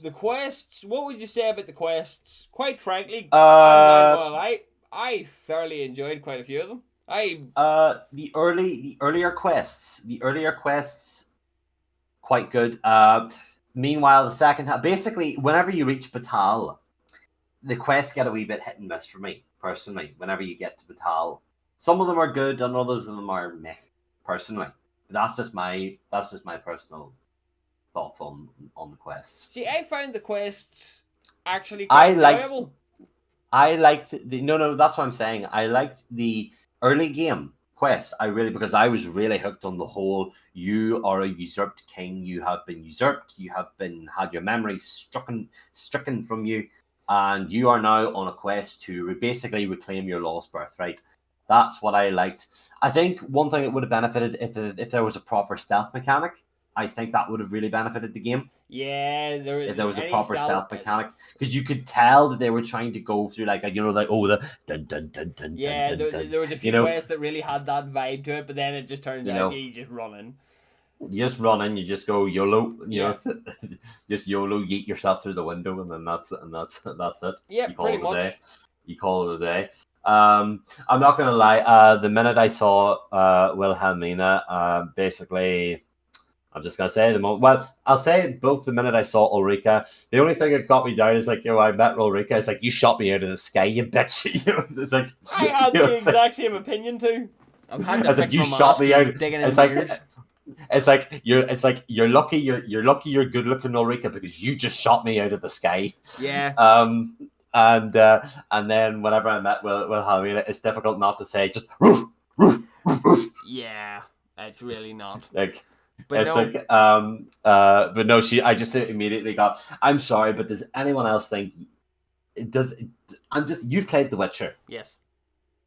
The quests. What would you say about the quests? Quite frankly, I'm not gonna lie, I thoroughly enjoyed quite a few of them. The earlier quests, quite good. Meanwhile, the second half, basically, whenever you reach Batal, the quests get a wee bit hit and miss for me personally. Whenever you get to Batal, some of them are good and others of them are meh. Personally, but that's just my personal thoughts on the quests. See, I found the quests actually I quite liked- enjoyable. I liked the no, that's what I'm saying. I liked the early game quest. Because I was really hooked on the whole. You are a usurped king. You have been usurped. You have had your memory stricken from you, and you are now on a quest to basically reclaim your lost birthright. That's what I liked. I think one thing that would have benefited if there was a proper stealth mechanic. I think that would have really benefited the game. Yeah, If there was a proper stealth mechanic, because you could tell that they were trying to go through like the dun dun dun dun. Yeah, dun, dun, there was a few know, quests that really had that vibe to it, but then it just turns out you just run in. You just run in, you just go YOLO, Yeah. just YOLO, yeet yourself through the window, and then that's it. Yeah, You call pretty it a much. day. You call it a day. I'm not gonna lie. The minute I saw Wilhelmina, basically. I'm just gonna say the moment. Well, I'll say both the minute I saw Ulrika. The only thing that got me down is like, I met Ulrika. It's like you shot me out of the sky, you bitch. It's like I had the exact same opinion too. I've had to it's fix like you my shot mask me out. digging It's in like ears. it's like you're lucky you're good looking Ulrika because you just shot me out of the sky. Yeah. And then whenever I met Wilhelmina, it's difficult not to say just roof, roof, roof, roof. Yeah, it's really not. Like. But It's no, like, but no, I just immediately got. I'm sorry, but does anyone else think it does? You've played The Witcher.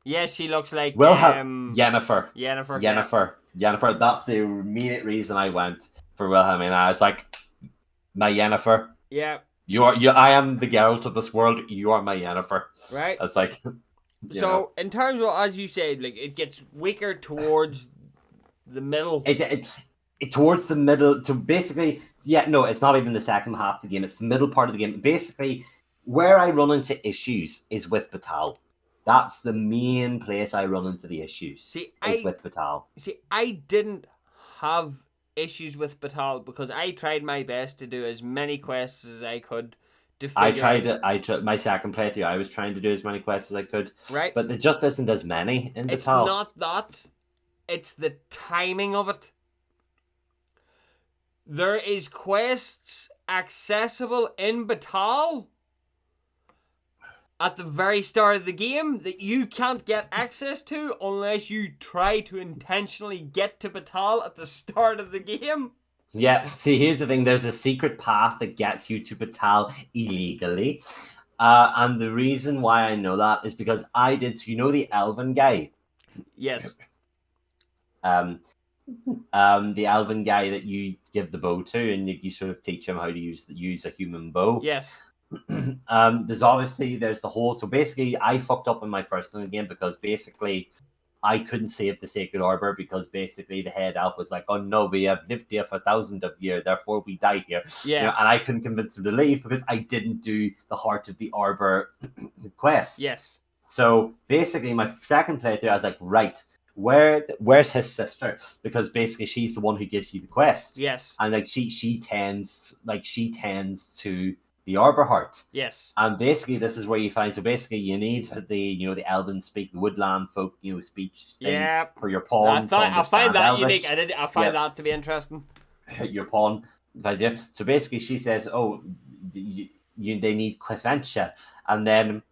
yes, she looks like Yennefer. Yennefer. That's the immediate reason I went for Wilhelmina. I was like, my Yennefer. Yeah. I am the Geralt of this world. You are my Yennefer. Right. It's like. So in terms of, as you said, like it gets weaker towards the middle. Towards the middle to basically it's not even the second half of the game, it's the middle part of the game. Basically where I run into issues is with Batal. That's the main place I run into the issues. With Batal. See, I didn't have issues with Batal because I tried my best to do as many quests as I could to figure I tried my second playthrough, I was trying to do as many quests as I could. Right. But there just isn't as many in Batal. It's not that. It's the timing of it. There is quests accessible in Batal at the very start of the game that you can't get access to unless you try to intentionally get to Batal at the start of the game. Yeah, see, here's the thing. There's a secret path that gets you to Batal illegally. And the reason why I know that is because I did... So you know the elven guy? Yes. The elven guy that you give the bow to, and you sort of teach him how to use a human bow. Yes. There's the whole. So basically, I fucked up in my first thing again because basically, I couldn't save the Sacred Arbor because basically the head elf was like, "Oh no, we have lived here for thousands of years, therefore we die here." Yeah. And I couldn't convince him to leave because I didn't do the Heart of the Arbor quest. Yes. So basically, my second playthrough, I was like, right, where's his sister? Because basically she's the one who gives you the quest. Yes. And like she tends to the Arbor Heart. Yes. And basically this is where you find, so basically you need the Elven speak, the woodland folk, speech thing Yeah. for your pawn. I find that Elvish. unique. I find that to be interesting. Your pawn. So basically she says, oh, they need Quiventia, and then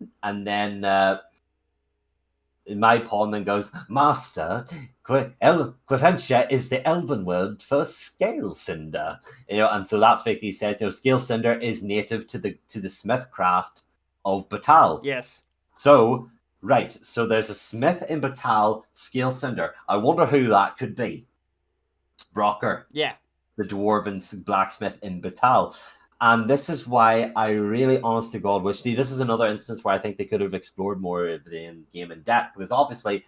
my pawn then goes, Master, Quiventia is the Elven word for scale cinder. And so that's basically says, scale cinder is native to the smithcraft of Batal. Yes. So so there's a smith in Batal, scale cinder. I wonder who that could be. Brocker. Yeah. The dwarven blacksmith in Batal. And this is why I really, honest to God, wish. See, this is another instance where I think they could have explored more of the game in depth. Because obviously,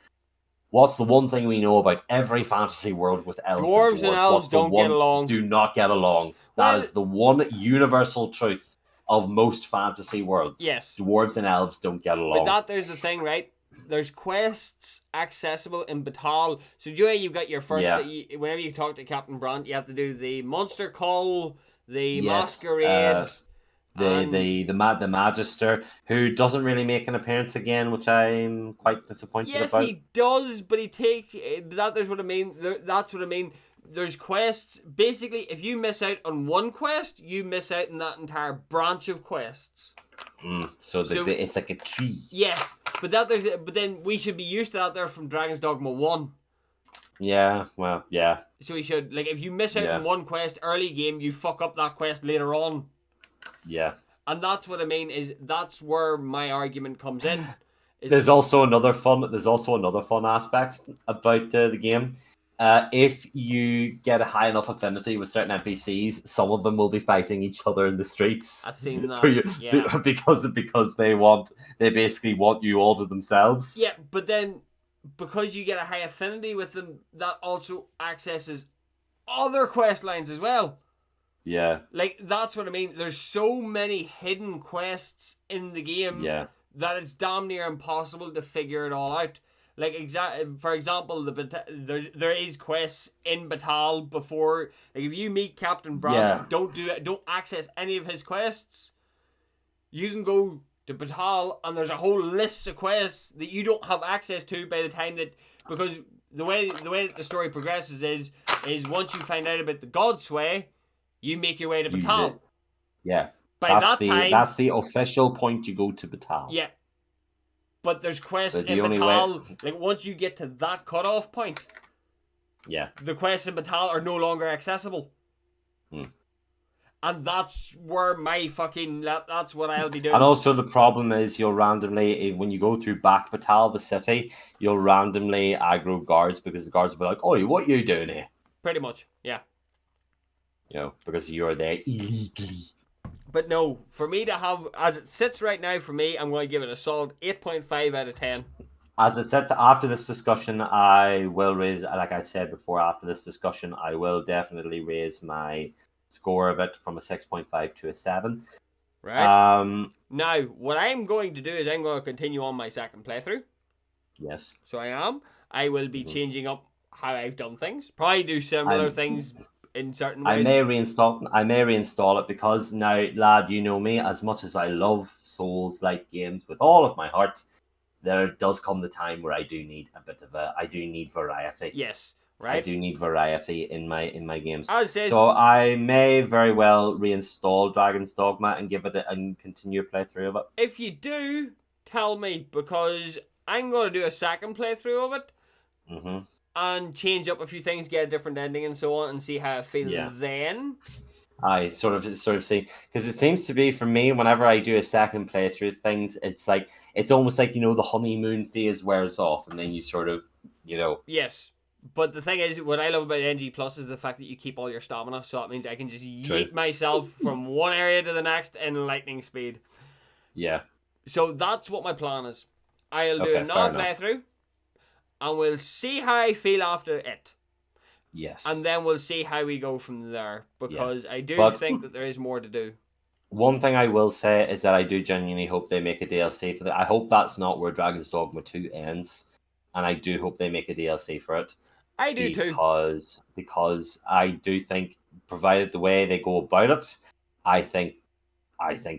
what's the one thing we know about every fantasy world with elves? Dwarves and elves don't get along. Do not get along. That is the one universal truth of most fantasy worlds. Yes. Dwarves and elves don't get along. But there's the thing, right? There's quests accessible in Batal. So, you've got your first. Yeah. Whenever you talk to Captain Brandt, you have to do the monster call, the Yes, masquerade, the Magister, who doesn't really make an appearance again, which I'm quite disappointed yes, about. he does, but he takes that. There's what I mean. That's what I mean. There's quests. Basically, if you miss out on one quest, you miss out on that entire branch of quests. So it's like a tree. Yeah, but then we should be used to that there from Dragon's Dogma 1. Yeah, well, yeah. So we should, if you miss out on one quest early game, you fuck up that quest later on. Yeah. And that's what I mean, that's where my argument comes in. There's also another fun aspect about the game. If you get a high enough affinity with certain NPCs, some of them will be fighting each other in the streets. I've seen that. Because they basically want you all to themselves. Yeah, but then because you get a high affinity with them, that also accesses other quest lines as well. Yeah. That's what I mean. There's so many hidden quests in the game that it's damn near impossible to figure it all out. For example, there is quests in Batal before. If you meet Captain Brandt, don't access any of his quests. You can go to Batal, and there's a whole list of quests that you don't have access to by the time that, because the way that the story progresses is once you find out about the Godsway, you make your way to Batal. Yeah. That's the official point you go to Batal. Yeah. But there's quests in Batal, once you get to that cutoff point, the quests in Batal are no longer accessible. And that's where that's what I'll be doing. And also the problem is you'll randomly, when you go through back Batal, the city, you'll randomly aggro guards because the guards will be like, "Oh, what are you doing here?" Pretty much, yeah. Because you're there illegally. But no, for me to have, as it sits right now, for me, I'm going to give it a solid 8.5 out of 10. As it sits after this discussion, I will raise, like I've said before, after this discussion, I will definitely raise my score of it from a 6.5 to a 7. Right. Now, what I'm going to do is I'm going to continue on my second playthrough. Yes. So I will be changing up how I've done things. Probably do similar things in certain ways. I may reinstall it because now, lad, you know me, as much as I love Souls-like games with all of my heart, there does come the time where I do need variety. Yes, right. I do need variety in my games. So I may very well reinstall Dragon's Dogma and give it and continue a playthrough of it. If you do, tell me, because I'm going to do a second playthrough of it. Mm-hmm. And change up a few things, get a different ending and so on, and see how I feel then. I sort of see, because it seems to be for me, whenever I do a second playthrough things, it's almost like, the honeymoon phase wears off, and then you sort of, Yes, but the thing is, what I love about NG Plus is the fact that you keep all your stamina, so that means I can just yeet myself from one area to the next in lightning speed. Yeah. So that's what my plan is. I'll do another playthrough. And we'll see how I feel after it. Yes. And then we'll see how we go from there. Because I do think that there is more to do. One thing I will say is that I do genuinely hope they make a DLC for that. I hope that's not where Dragon's Dogma 2 ends. and I do hope they make a DLC for it. I do too. Because I do think, provided the way they go about it, I think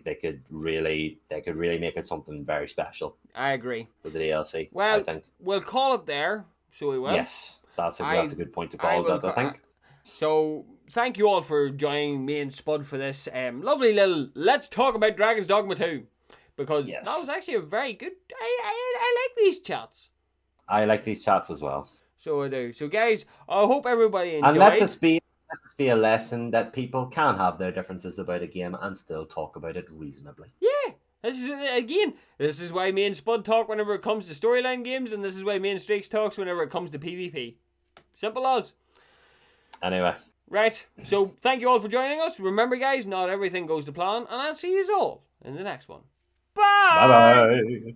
they could really make it something very special I agree. with the DLC. Well, I think we'll call it there, so we will. yes, that's a good point to call will it. I think. So, thank you all for joining me and Spud for this lovely little Let's Talk About Dragon's Dogma 2. Because Yes. that was actually a very good... I like these chats. I like these chats as well. So I do. So, guys, I hope everybody enjoyed. And let this be a lesson that people can have their differences about a game and still talk about it reasonably. Yeah. This is why me and Spud talk whenever it comes to storyline games, and this is why me and Streaks talks whenever it comes to PvP. Simple as. Anyway. Right, so thank you all for joining us. Remember, guys, not everything goes to plan, and I'll see you all in the next one. Bye! Bye-bye.